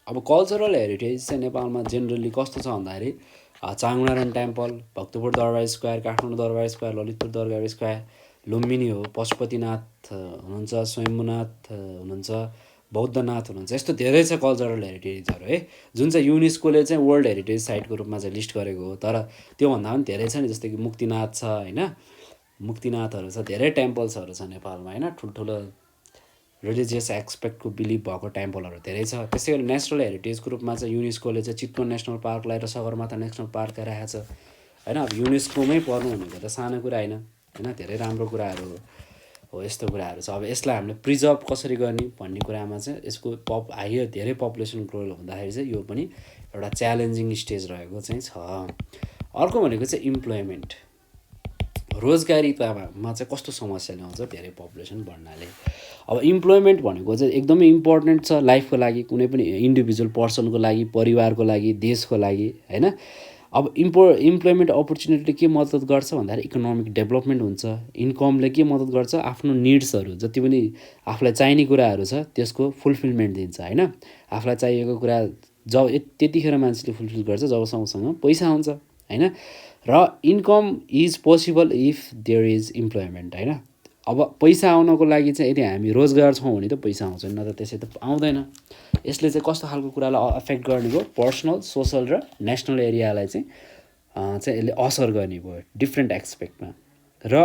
अब कल्चरल हेरिटेज चाहिँ नेपालमा जेनरली कस्तो छ भन्दाखेरि चाङनारायण टेम्पल, भक्तपुर दरबार स्क्वायर, काठमाडौँ दरबार स्क्वायर, ललितपुर दरबार स्क्वायर, लुम्बिनी हो, पशुपतिनाथ हुनुहुन्छ, स्वयम्भूनाथ हुनुहुन्छ, बौद्धनाथ हुनुहुन्छ। यस्तो धेरै छ कल्चरल हेरिटेजहरू है, जुन चाहिँ युनेस्कोले चाहिँ वर्ल्ड हेरिटेज साइटको रूपमा चाहिँ लिस्ट गरेको हो। तर त्योभन्दा पनि धेरै छ नि, जस्तै कि मुक्तिनाथ छ होइन, मुक्तिनाथहरू छ, धेरै टेम्पल्सहरू छ नेपालमा होइन, ठुल्ठुलो रिलिजियस एक्सपेक्टको बिलिभ भएको टेम्पलहरू धेरै छ। त्यसै गरी नेसनल हेरिटेजको रूपमा चाहिँ युनेस्कोले चाहिँ चितवन नेसनल पार्कलाई र सगरमाथा नेसनल पार्कलाई राखेको छ होइन। अब युनेस्कोमै पर्नु भनेको त सानो कुरा होइन होइन, धेरै राम्रो कुराहरू हो, यस्तो कुराहरू छ। अब यसलाई हामीले प्रिजर्भ कसरी गर्ने भन्ने कुरामा चाहिँ यसको धेरै पपुलेसन ग्रो हुँदाखेरि चाहिँ यो पनि एउटा च्यालेन्जिङ स्टेज रहेको चाहिँ छ। अर्को भनेको चाहिँ इम्प्लोइमेन्ट, रोजगारीमा चाहिँ कस्तो समस्या ल्याउँछ धेरै पपुलेसन बढ्नाले। अब इम्प्लोइमेन्ट भनेको चाहिँ एकदमै इम्पोर्टेन्ट छ लाइफको लागि, कुनै पनि इन्डिभिजुअल पर्सनको लागि, परिवारको लागि, देशको लागि होइन। अब इम्प्लोइमेन्ट अपर्च्युनिटीले के मद्दत गर्छ भन्दाखेरि इकोनोमिक डेभलपमेन्ट हुन्छ। इन्कमले के मद्दत गर्छ, आफ्नो निड्सहरू जति पनि आफूलाई चाहिने कुराहरू छ त्यसको फुलफिलमेन्ट दिन्छ होइन। आफूलाई चाहिएको कुरा जब त्यतिखेर मान्छेले फुलफिल गर्छ जब सँगसँग पैसा हुन्छ होइन। र income is possible if there is employment होइन। अब पैसा आउनको लागि चाहिँ यदि हामी रोजगार छौँ भने त पैसा आउँछ, न त त्यसै त आउँदैन। यसले चाहिँ कस्तो खालको कुरालाई अफेक्ट गर्ने भयो, पर्सनल, सोसल र नेसनल एरियालाई चाहिँ यसले असर गर्ने भयो डिफ्रेन्ट एक्सपेक्टमा। र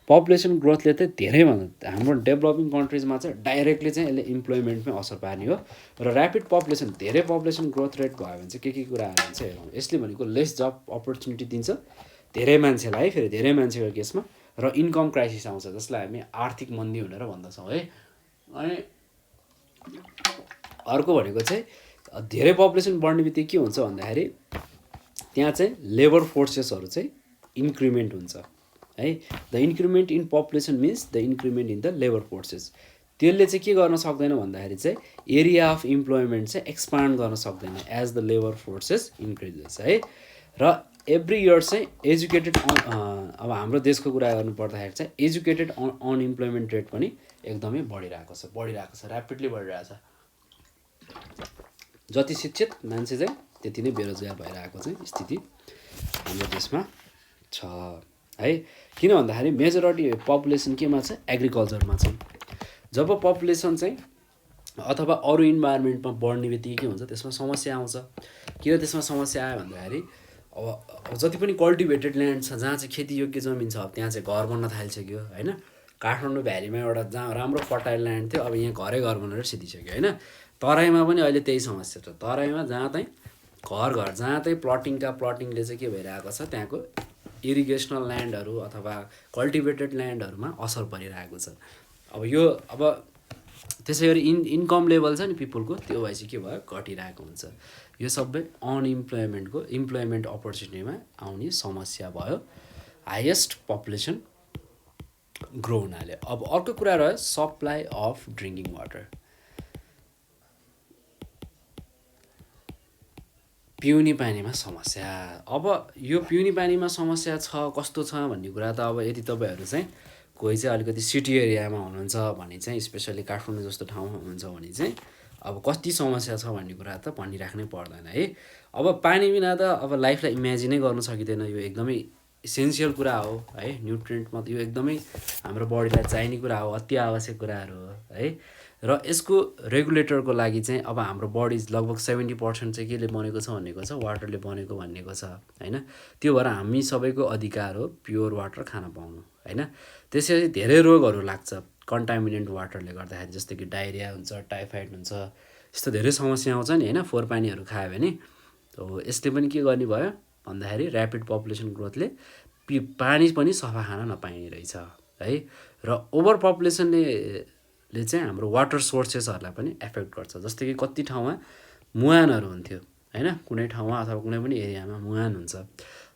पपुलेसन ग्रोथले चाहिँ धेरैभन्दा हाम्रो डेभलपिङ कन्ट्रिजमा चाहिँ डाइरेक्टली चाहिँ यसले इम्प्लोइमेन्टमै असर पार्ने हो। र ऱ्यापिड पपुलेसन, धेरै पपुलेसन ग्रोथ रेट भयो भने चाहिँ के कुराहरू हुन्छ हेरौँ। यसले भनेको लेस जब अपर्च्युनिटी दिन्छ धेरै मान्छेलाई है, फेरि धेरै मान्छेको केसमा, र इन्कम क्राइसिस आउँछ जसलाई हामी आर्थिक मन्दी भनेर भन्दछौँ है। अनि अर्को भनेको चाहिँ धेरै पपुलेसन बढ्ने बित्तिकै के हुन्छ भन्दाखेरि त्यहाँ चाहिँ लेबर फोर्सेसहरू चाहिँ इन्क्रिमेन्ट हुन्छ है। The increment in population means the increment in the labour forces. त्यसले चाहिँ के गर्न सक्दैन भन्दाखेरि चाहिँ एरिया अफ इम्प्लोइमेन्ट चाहिँ एक्सपान्ड गर्न सक्दैन as the labour forces increases है। र एभ्री इयर चाहिँ एजुकेटेड अब हाम्रो देशको कुरा गर्नु पर्दाखेरि चाहिँ एजुकेटेड अनइम्प्लोइमेन्ट रेट पनि एकदमै बढिरहेको छ, ऱ्यापिडली बढिरहेको छ। जति शिक्षित मान्छे चाहिँ त्यति नै बेरोजगार भइरहेको चाहिँ स्थिति हाम्रो देशमा छ है। किन भन्दाखेरि मेजोरिटी पपुलेसन केमा छ, एग्रिकल्चरमा छ। जब पपुलेसन चाहिँ अथवा अरू इन्भाइरोमेन्टमा बढ्ने बित्तिकै के हुन्छ, त्यसमा समस्या आउँछ। किन त्यसमा समस्या आयो भन्दाखेरि अब जति पनि कल्टिभेटेड ल्यान्ड छ, जहाँ चाहिँ खेतीयोग्य जमिन छ, अब त्यहाँ चाहिँ घर बन्न थालिसक्यो होइन। काठमाडौँ भ्यालीमा एउटा जहाँ राम्रो फर्टाइल ल्यान्ड थियो, अब यहाँ घर बनेर सिधिसक्यो होइन। तराईमा पनि अहिले त्यही समस्या छ। तराईमा जहाँ चाहिँ घर जहाँ चाहिँ प्लटिङले चाहिँ के भइरहेको छ, त्यहाँको इरिगेसनल ल्यान्डहरू अथवा कल्टिभेटेड ल्यान्डहरूमा असर परिरहेको छ। अब त्यसै गरी इन्कम लेभल छ नि पिपुलको, त्यो भएपछि के भयो, घटिरहेको हुन्छ। यो सबै इम्प्लोइमेन्ट अपर्च्युनिटीमा आउने समस्या भयो हाइएस्ट पपुलेसन ग्रो हुनाले। अब अर्को कुरा रह्यो सप्लाई अफ ड्रिङ्किङ वाटर। पिउने पानीमा समस्या। अब यो पिउने पानीमा समस्या छ कस्तो छ भन्ने कुरा त अब यदि तपाईँहरू चाहिँ कोही चाहिँ अलिकति सिटी एरियामा हुनुहुन्छ भने चाहिँ, स्पेसली काठमाडौँ जस्तो ठाउँमा हुनुहुन्छ भने चाहिँ अब कति समस्या छ भन्ने कुरा त भनिराख्नै पर्दैन है। अब पानी बिना त अब लाइफलाई इमेजिनै गर्न सकिँदैन। यो एकदमै इसेन्सियल कुरा हो है। न्युट्रिएन्टमा यो एकदमै हाम्रो बडीलाई चाहिने कुरा हो, अति आवश्यक कुराहरू हो है। र यसको रेगुलेटरको लागि चाहिँ अब हाम्रो बडी लगभग 70% चाहिँ केले बनेको छ भनेको छ, वाटरले बनेको भनेको छ होइन। त्यो भएर हामी सबैको अधिकार हो प्योर वाटर खान पाउनु होइन। त्यसरी धेरै रोगहरू लाग्छ कन्टामिनेन्ट वाटरले गर्दाखेरि, जस्तै कि डायरिया हुन्छ, टाइफाइड हुन्छ, यस्तो धेरै समस्या आउँछ नि होइन फोहोर पानीहरू खायो भने। यसले पनि के गर्ने भयो भन्दाखेरि ऱ्यापिड पपुलेसन ग्रोथले पानी पनि सफा खान नपाइने रहेछ है। र ओभर पपुलेसनले चाहिँ हाम्रो वाटर सोर्सेसहरूलाई पनि एफेक्ट गर्छ। जस्तै कि कति ठाउँमा मुहानहरू हुन्थ्यो होइन, कुनै ठाउँमा अथवा कुनै पनि एरियामा मुहान हुन्छ।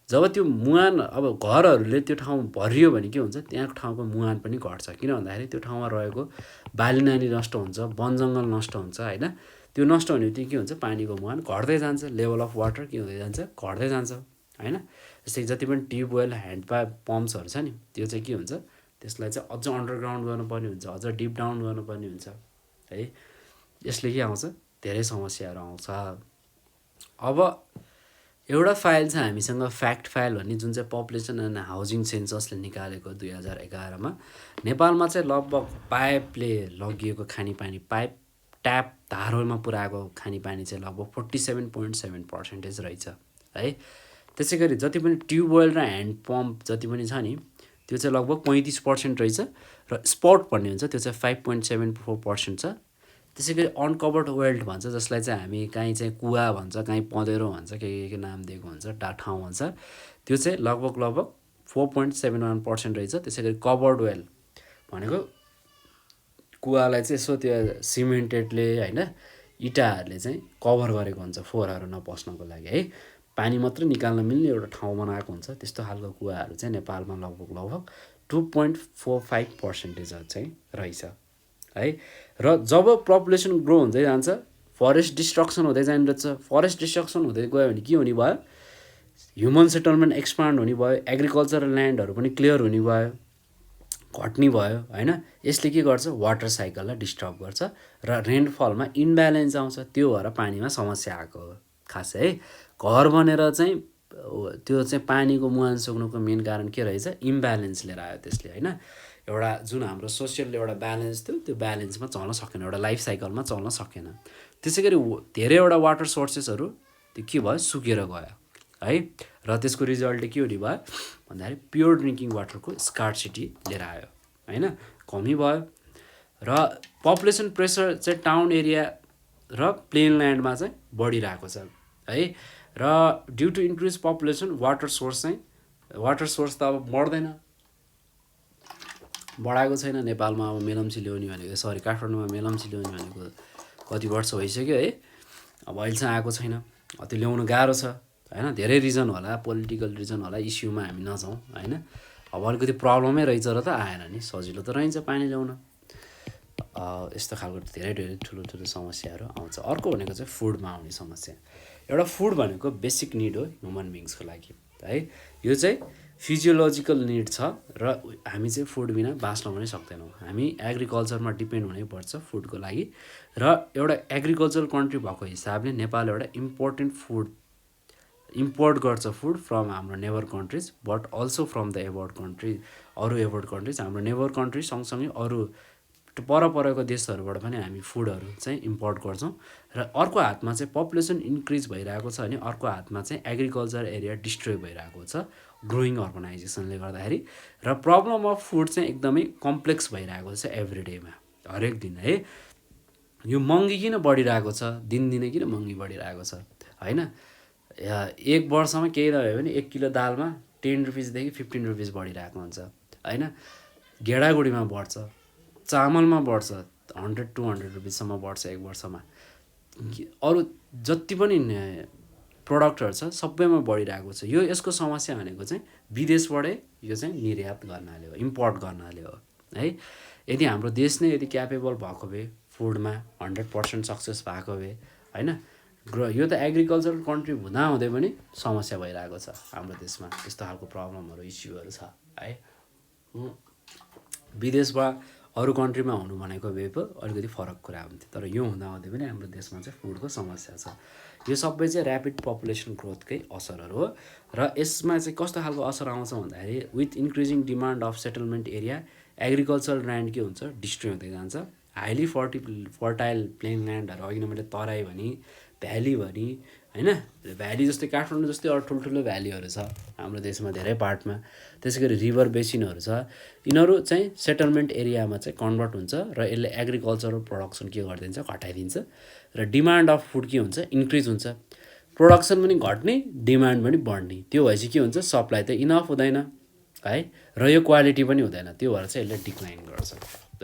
जब त्यो मुहान अब घरहरूले त्यो ठाउँ भरियो भने के हुन्छ, त्यहाँ ठाउँको मुहान पनि घट्छ। किन भन्दाखेरि त्यो ठाउँमा रहेको बालीनाली नष्ट हुन्छ, वनजङ्गल नष्ट हुन्छ होइन। त्यो नष्ट हुने बित्तिकै के हुन्छ, पानीको मुहान घट्दै जान्छ, लेभल अफ वाटर के हुँदै जान्छ, घट्दै जान्छ होइन। जस्तै जति पनि ट्युबवेल, ह्यान्ड पम्प्सहरू छ नि, त्यो चाहिँ के हुन्छ, त्यसलाई चाहिँ अझ अन्डरग्राउन्ड गर्नुपर्ने हुन्छ, अझ डिप डाउन गर्नुपर्ने हुन्छ है। यसले के आउँछ, धेरै समस्याहरू आउँछ। अब एउटा फाइल छ हामीसँग, फ्याक्ट फाइल भन्ने, जुन चाहिँ पपुलेसन एन्ड हाउसिङ सेन्ससले निकालेको 2011मा। नेपालमा चाहिँ लगभग पाइपले लगिएको खानेपानी, पाइप ट्याप धारोमा पुऱ्याएको खानेपानी चाहिँ लगभग 47.7% रहेछ है। त्यसै गरी जति पनि ट्युबवेल र ह्यान्ड पम्प जति पनि छ नि, त्यो चाहिँ लगभग 35% रहेछ। र स्पट भन्ने हुन्छ त्यो चाहिँ 5.74% छ। त्यसै गरी अनकभर्ड वेल्ड भन्छ, जसलाई चाहिँ हामी काहीँ चाहिँ कुवा भन्छ, काहीँ पँधेरो भन्छ, के नाम दिएको हुन्छ, ठाउँ भन्छ, त्यो चाहिँ लगभग 4.71% रहेछ। त्यसै गरी कभर्ड वेल भनेको कुवालाई चाहिँ यसो त्यो सिमेन्टेडले होइन, इँटाहरूले चाहिँ कभर गरेको हुन्छ फोहोरहरू नपस्नको लागि है। पानी मात्र निकाल्न मिल्ने एउटा ठाउँ बनाएको हुन्छ। त्यस्तो खालको कुवाहरू चाहिँ नेपालमा लगभग 2.45% चाहिँ रहेछ है। र जब पपुलेसन ग्रो हुँदै जान्छ, फरेस्ट डिस्ट्रक्सन हुँदै जाँदछ। फरेस्ट डिस्ट्रक्सन हुँदै गयो भने के हुने भयो, ह्युमन सेटलमेन्ट एक्सपान्ड हुने भयो, एग्रिकल्चरल ल्यान्डहरू पनि क्लियर हुने भयो, घट्ने भयो होइन। यसले के गर्छ, वाटर साइकललाई डिस्टर्ब गर्छ र रेनफलमा इम्ब्यालेन्स आउँछ। त्यो भएर पानीमा समस्या आएको हो खास है। घर बनेर चाहिँ त्यो चाहिँ पानीको मुहान सुक्नुको मेन कारण के रहेछ, इम्ब्यालेन्स लिएर आयो त्यसले होइन। एउटा जुन हाम्रो सोसियल एउटा ब्यालेन्स थियो त्यो ब्यालेन्समा चल्न सकेन, एउटा लाइफ साइकलमा चल्न सकेन। त्यसै गरी धेरैवटा वाटर सोर्सेसहरू त्यो के भयो, सुकेर गयो है। र त्यसको रिजल्ट के हुने भयो भन्दाखेरि प्योर ड्रिङ्किङ वाटरको स्कार्सिटी लिएर आयो होइन, कमी भयो। र पपुलेसन प्रेसर चाहिँ टाउन एरिया र प्लेन ल्यान्डमा चाहिँ बढिरहेको छ है। र due to increase population water source त अब बढ्दैन, बढाएको छैन। नेपालमा अब मेलम्ची ल्याउने भनेको काठमाडौँमा मेलम्ची ल्याउने भनेको कति वर्ष भइसक्यो है, अब अहिलेसम्म आएको छैन। त्यो ल्याउनु गाह्रो छ होइन, धेरै रिजन होला, पोलिटिकल रिजन होला, इस्युमा हामी नजाउँ होइन। अब अलिकति प्रब्लमै रहेछ र त आएन नि, सजिलो त रहन्छ पानी ल्याउन। यस्तो खालको धेरै ठुलो समस्याहरू आउँछ। अर्को भनेको चाहिँ फुडमा आउने समस्या। एउटा फुड भनेको बेसिक निड हो ह्युमन बिङ्सको लागि है। यो चाहिँ फिजियोलोजिकल निड छ र हामी चाहिँ फुड बिना बाँच्न पनि सक्दैनौँ। हामी एग्रिकल्चरमा डिपेन्ड हुनैपर्छ फुडको लागि। र एउटा एग्रिकल्चरल कन्ट्री भएको हिसाबले नेपाल एउटा इम्पोर्ट गर्छ फुड फ्रम हाम्रो neighbour countries, but also from the abode countries. हाम्रो नेबर कन्ट्री सँगसँगै अरू परको देशहरूबाट पनि हामी फुडहरू चाहिँ इम्पोर्ट गर्छौँ। र अर्को हातमा चाहिँ पपुलेसन इन्क्रिज भइरहेको छ भने अर्को हातमा चाहिँ एग्रिकल्चर एरिया डिस्ट्रोय भइरहेको छ ग्रोइङ अर्गनाइजेसनले गर्दाखेरि। र प्रब्लम अफ फुड चाहिँ एकदमै कम्प्लेक्स भइरहेको छ एभ्री डेमा, हरेक दिन है। यो महँगी किन बढिरहेको छ, दिनदिनै किन महँगी बढिरहेको छ होइन। एक वर्षमा केही नभए पनि 1 किलो दालमा 10 रुपिसदेखि 15 रुपिस बढिरहेको हुन्छ होइन। गेडागुडीमा बढ्छ, चामलमा बढ्छ, 100-200 रुपिससम्म बढ्छ एक वर्षमा। अरू जति पनि प्रडक्टहरू छ सबैमा बढिरहेको छ। यसको समस्या भनेको चाहिँ विदेशबाटै यो चाहिँ निर्यात गर्नाले हो, इम्पोर्ट गर्नाले हो है। यदि हाम्रो देश नै यदि क्यापेबल भएको भए, फुडमा 100% सक्सेस भएको भए होइन, यो त एग्रिकल्चरल कन्ट्री हुँदाहुँदै पनि समस्या भइरहेको छ हाम्रो देशमा। यस्तो खालको प्रब्लमहरू, इस्युहरू छ है। विदेशमा अरू कन्ट्रीमा हुनु भनेको भए पो अलिकति फरक कुरा हुन्थ्यो, तर यो हुँदाहुँदै पनि हाम्रो देशमा चाहिँ फुडको समस्या छ। यो सबै चाहिँ ऱ्यापिड पपुलेसन ग्रोथकै असरहरू हो। र यसमा चाहिँ कस्तो खालको असर आउँछ भन्दाखेरि with increasing demand of settlement area agricultural land के हुन्छ, डिस्ट्रोय हुँदै जान्छ। हाइली फर्टाइल प्लेन ल्यान्डहरू, अघि नै मैले तराई भनी, भ्याली भनी होइन, भ्याली जस्तै काठमाडौँ जस्तै अरू ठुल्ठुलो भ्यालीहरू छ हाम्रो देशमा धेरै पार्टमा। त्यसै गरी रिभर बेसिनहरू छ, यिनीहरू चाहिँ सेटलमेन्ट एरियामा चाहिँ कन्भर्ट हुन्छ र यसले एग्रिकल्चरल प्रोडक्सन के गरिदिन्छ, घटाइदिन्छ। र डिमान्ड अफ फुड के हुन्छ, इन्क्रिज हुन्छ। प्रोडक्सन पनि घट्ने, डिमान्ड पनि बढ्ने। त्यो भएपछि के हुन्छ, सप्लाई त इनफ हुँदैन है, र यो क्वालिटी पनि हुँदैन। त्यो भएर चाहिँ यसले डिक्लाइन गर्छ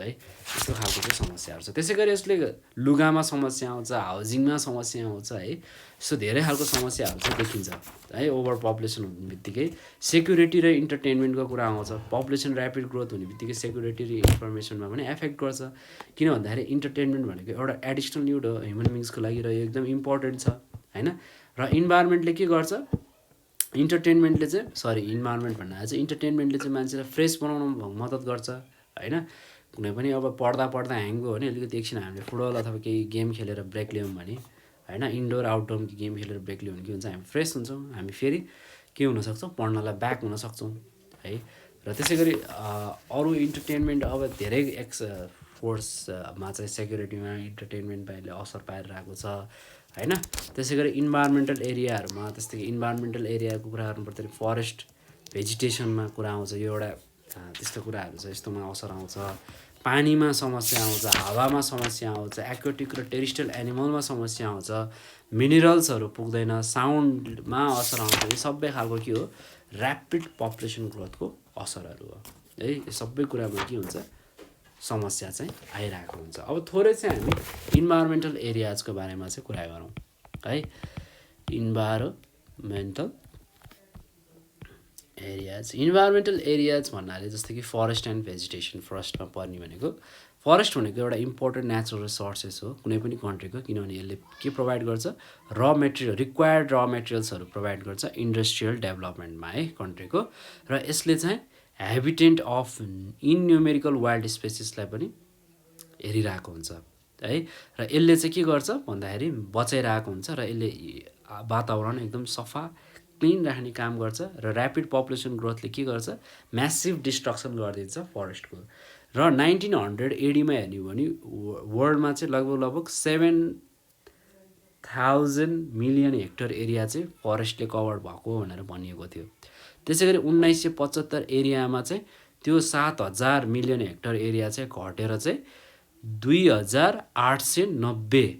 है। यस्तो खालको चाहिँ समस्याहरू छ। त्यसै गरी यसले लुगामा समस्या आउँछ, हाउजिङमा समस्या आउँछ है। यस्तो धेरै खालको समस्याहरू चाहिँ देखिन्छ है। ओभर पपुलेसन हुने बित्तिकै सेक्युरिटी र इन्टरटेनमेन्टको कुरा आउँछ। पपुलेसन ऱ्यापिड ग्रोथ हुने बित्तिकै सेक्युरिटी र इन्फर्मेसनमा पनि एफेक्ट गर्छ। किन भन्दाखेरि इन्टरटेनमेन्ट भनेको एउटा एडिसनल निड हो ह्युमन बिङ्सको लागि, र यो एकदम इम्पोर्टेन्ट छ होइन। र इन्भाइरोमेन्टले के गर्छ, इन्भइरोमेन्ट भन्नाले चाहिँ इन्टरटेनमेन्टले चाहिँ मान्छेलाई फ्रेस बनाउन मद्दत गर्छ होइन। कुनै पनि अब पढ्दा ह्याङ भयो भने अलिकति एकछिन हामीले फुटबल अथवा केही गेम खेलेर ब्रेक ल्यायौँ भने होइन, इन्डोर आउटडोर गेम खेलेर ब्रेक ल्यायौँ भने के हुन्छ, हामी फ्रेस हुन्छौँ, हामी फेरि के हुनसक्छौँ, पढ्नलाई ब्याक हुनसक्छौँ है। र त्यसै गरी अरू इन्टरटेनमेन्ट अब धेरै फोर्समा चाहिँ सेक्युरिटीमा इन्टरटेनमेन्टमा यसले असर पारिरहेको छ होइन। त्यसै गरी इन्भाइरोमेन्टल एरियाहरूमा, त्यस्तै इन्भाइरोमेन्टल एरियाको कुरा गर्नुपर्दाखेरि फरेस्ट भेजिटेसनमा कुरा आउँछ। यो एउटा त्यस्तो कुराहरू छ, यस्तोमा असर आउँछ। पानीमा समस्या आउँछ, हावामा समस्या आउँछ, एक्वेटिक र टेरिस्ट्रियल एनिमलमा समस्या आउँछ, मिनरल्सहरू पुग्दैन, साउन्डमा असर आउँछ। यो सबै खालको के हो, ऱ्यापिड पपुलेसन ग्रोथको असरहरू हो है। यो सबै कुरामा के हुन्छ, समस्या चाहिँ आइरहेको हुन्छ। अब थोरै चाहिँ हामी इन्भाइरोमेन्टल एरियाजको बारेमा चाहिँ कुरा गरौँ है। इन्भाइरोमेन्टल एरियाज भन्नाले जस्तै कि फरेस्ट एन्ड भेजिटेसन फर्स्टमा पर्ने भनेको, फरेस्ट भनेको एउटा इम्पोर्टेन्ट नेचुरल रिसोर्सेस हो कुनै पनि कन्ट्रीको, किनभने यसले के प्रोभाइड गर्छ, रिक्वायर्ड र मेटेरियल्सहरू प्रोभाइड गर्छ इन्डस्ट्रियल डेभलपमेन्टमा है कन्ट्रीको। र यसले चाहिँ हेबिटेन्ट अफ इनन्युमेरिकल वाइल्ड स्पेसिसलाई पनि हेरिरहेको हुन्छ है। र यसले चाहिँ के गर्छ भन्दाखेरि बचाइरहेको हुन्छ, र यसले वातावरण एकदम सफा क्लिन राख्ने काम गर्छ र ऱ्यापिड पपुलेसन ग्रोथले के गर्छ म्यासिभ डिस्ट्रक्सन गरिदिन्छ फरेस्टको। र 1900 एडीमा हेर्ने हो भने वर्ल्डमा चाहिँ लगभग 7,000 मिलियन हेक्टर एरिया चाहिँ फरेस्टले कभर भएको भनेर भनिएको थियो। त्यसै गरी 1975 एरियामा चाहिँ त्यो 7,000 मिलियन हेक्टर एरिया चाहिँ घटेर चाहिँ 2,890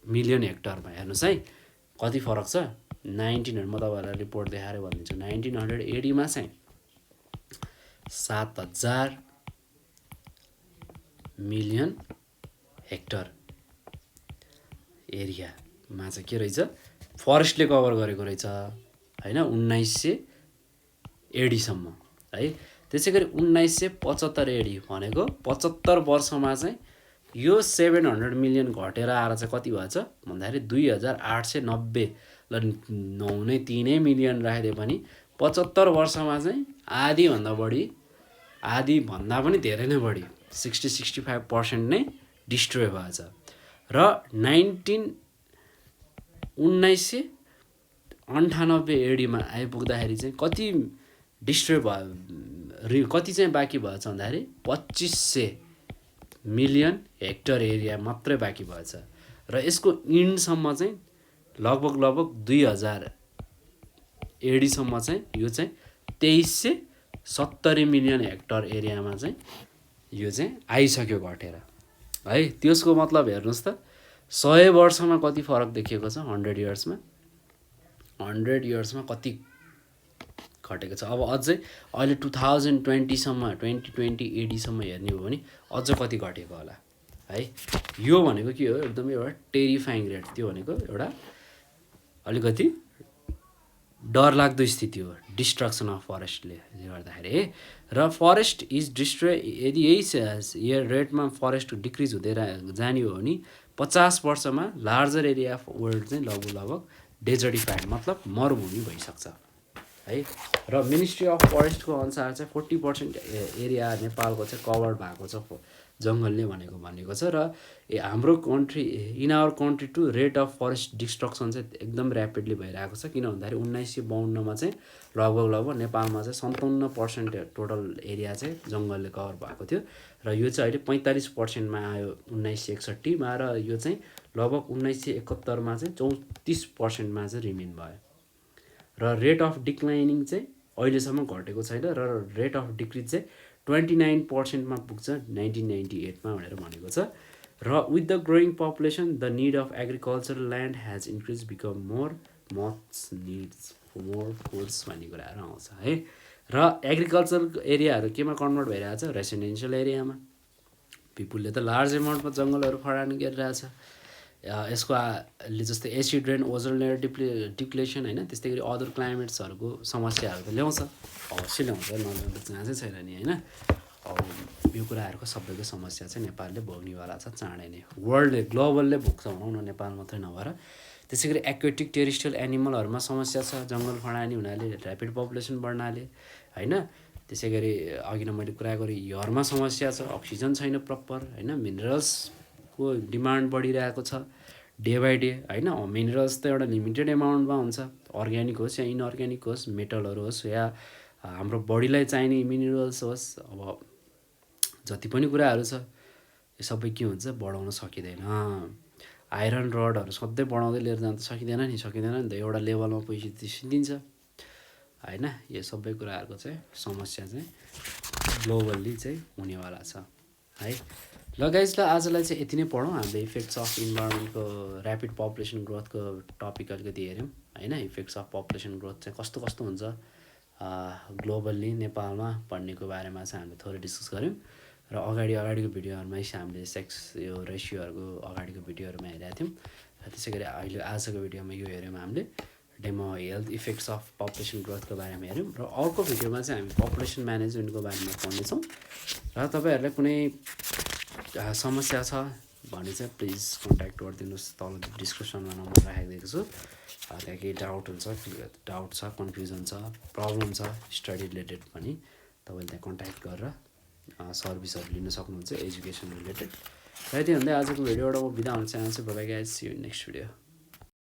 मिलियन हेक्टरमा। हेर्नुहोस् है कति फरक छ। 1900 म तपाईँहरूलाई रिपोर्ट देखाएर भनिदिन्छु। 1900 एडीमा चाहिँ 7,000 मिलियन हेक्टर एरियामा चाहिँ के रहेछ फरेस्टले कभर गरेको रहेछ हैन 1900 एडीसम्म है। त्यसै गरी 1975 एडी भनेको 75 वर्षमा चाहिँ यो 700 मिलियन घटेर आएर चाहिँ कति भएछ भन्दाखेरि 2,890 ल 9.3 मिलियन राखिदिए पनि 75 वर्षमा चाहिँ आधीभन्दा पनि धेरै नै बढी 60-65% नै डिस्ट्रोय भएछ। र 1998 एडीमा आइपुग्दाखेरि चाहिँ कति डिस्ट्रोय भयो कति चाहिँ बाँकी भएछ भन्दाखेरि 2,500 मिलियन हेक्टर एरिया मात्रै बाँकी भएछ। र यसको इन्डसम्म चाहिँ लगभग 2000 एडीसम्म चाहिँ यो चाहिँ 2,370 मिलियन हेक्टर एरियामा चाहिँ यो चाहिँ आइसक्यो घटेर है। त्यसको मतलब हेर्नुहोस् त 100 वर्षमा कति फरक देखिएको छ। 100 इयर्समा कति घटेको छ। अब अझै अहिले 2020 एडीसम्म हेर्ने हो भने अझ कति घटेको होला है। यो भनेको के हो एकदमै एउटा टेरिफाइङ रेट। त्यो भनेको एउटा अलिकति डरलाग्दो स्थिति हो डिस्ट्रक्सन अफ फरेस्टले गर्दाखेरि है। र फरेस्ट इज डिस्ट्रोय यदि यही रेटमा फरेस्ट डिक्रिज हुँदै जाने हो भने 50 वर्षमा लार्जर एरिया अफ वर्ल्ड चाहिँ लगभग डेजर्टिफाइड मतलब मरुभूमि भइसक्छ है। र मिनिस्ट्री अफ फरेस्टको अनुसार चाहिँ 40% एरिया नेपालको चाहिँ कभर भएको छ जङ्गलले भनेको छ। र हाम्रो country in our country to rate of forest destruction चाहिँ एकदम ऱ्यापिडली भइरहेको छ। किन भन्दाखेरि 1952मा चाहिँ लगभग नेपालमा चाहिँ 57% टोटल एरिया चाहिँ जङ्गलले कभर भएको थियो र यो चाहिँ अहिले 45%मा आयो 1961मा। र यो चाहिँ लगभग 1971मा चाहिँ 34%मा चाहिँ रिमेन भयो। र रेट अफ डिक्लाइनिङ चाहिँ अहिलेसम्म घटेको छैन र रेट अफ डिक्रिज चाहिँ 29%मा पुग्छ 1998मा भनेर भनेको छ। र with the growing population the need of agricultural land has increase become much needs more foods भन्ने कुराहरू आउँछ है। र एग्रिकल्चर एरियाहरू केमा कन्भर्ट भइरहेछ रेसिडेन्सियल एरियामा। पिपुलले त लार्ज एमाउन्टमा जङ्गलहरू खडानी गरिरहेछ। यसको जस्तै acid rain ozone layer depletion होइन त्यस्तै गरी अदर क्लाइमेट्सहरूको समस्याहरू त ल्याउँछ अवश्य ल्याउँछ नल्याउने चान्सै छैन नि होइन। अब यो कुराहरूको सबैको समस्या चाहिँ नेपालले भोग्नेवाला छ चाँडै नै। वर्ल्डले ग्लोबलले भोग्छ भनौँ न नेपाल मात्रै नभएर। त्यसै गरी एक्वेटिक टेरिस्ट्रियल एनिमलहरूमा समस्या छ जङ्गल खडानी हुनाले ऱ्यापिड पपुलेसन बढ्नाले होइन। त्यसै गरी अघि नै मैले कुरा गरेँ हियरमा समस्या छ अक्सिजन छैन प्रपर होइन। मिनरल्सको डिमान्ड बढिरहेको छ डे बाई डे होइन। मिनरल्स त एउटा लिमिटेड एमाउन्टमा हुन्छ अर्ग्यानिक होस् या इनअर्ग्यानिक होस् मेटलहरू होस् या हाम्रो बडीलाई चाहिने मिनरल्स होस्। अब जति पनि कुराहरू छ यो सबै के हुन्छ बढाउन सकिँदैन। आइरन रडहरू सधैँ बढाउँदै लिएर जान त सकिँदैन नि त एउटा लेभलमा पैसा दिन्छ होइन। यो सबै कुराहरूको चाहिँ समस्या चाहिँ ग्लोबल्ली चाहिँ हुनेवाला छ है। ल गाइज ल आजलाई चाहिँ यति नै पढौँ। हामीले इफेक्ट्स अफ इन्भाइरोमेन्टको ऱ्यापिड पपुलेसन ग्रोथको टपिक अलिकति हेऱ्यौँ होइन। इफेक्ट्स अफ पपुलेसन ग्रोथ चाहिँ कस्तो हुन्छ ग्लोबल्ली नेपालमा पढ्नेको बारेमा चाहिँ हामीले थोरै डिस्कस गऱ्यौँ। र अगाडिको भिडियोहरूमा हामीले सेक्स यो रेसियोहरूको अगाडिको भिडियोहरूमा हेरेका थियौँ। त्यसै गरी अहिले आजको भिडियोमा यो हेऱ्यौँ हामीले डेमो हेल्थ इफेक्ट्स अफ पपुलेसन ग्रोथको बारेमा हेऱ्यौँ। र अर्को भिडियोमा चाहिँ हामी पपुलेसन म्यानेजमेन्टको बारेमा पढ्नेछौँ। र तपाईँहरूलाई कुनै समस्या छ भने चाहिँ प्लिज कन्ट्याक्ट गरिदिनुहोस्। तल डिस्क्रिप्सनमा नम्बर राखिदिएको छु। त्यहाँ केही डाउट छ कन्फ्युजन छ प्रब्लम छ स्टडी रिलेटेड पनि तपाईँले त्यहाँ कन्ट्याक्ट गरेर सर्भिसहरू लिन सक्नुहुन्छ एजुकेसन रिलेटेड। र यति भन्दै आजको भिडियोबाट म बिदा हुन चाहन्छु। Bye guys see you in next video.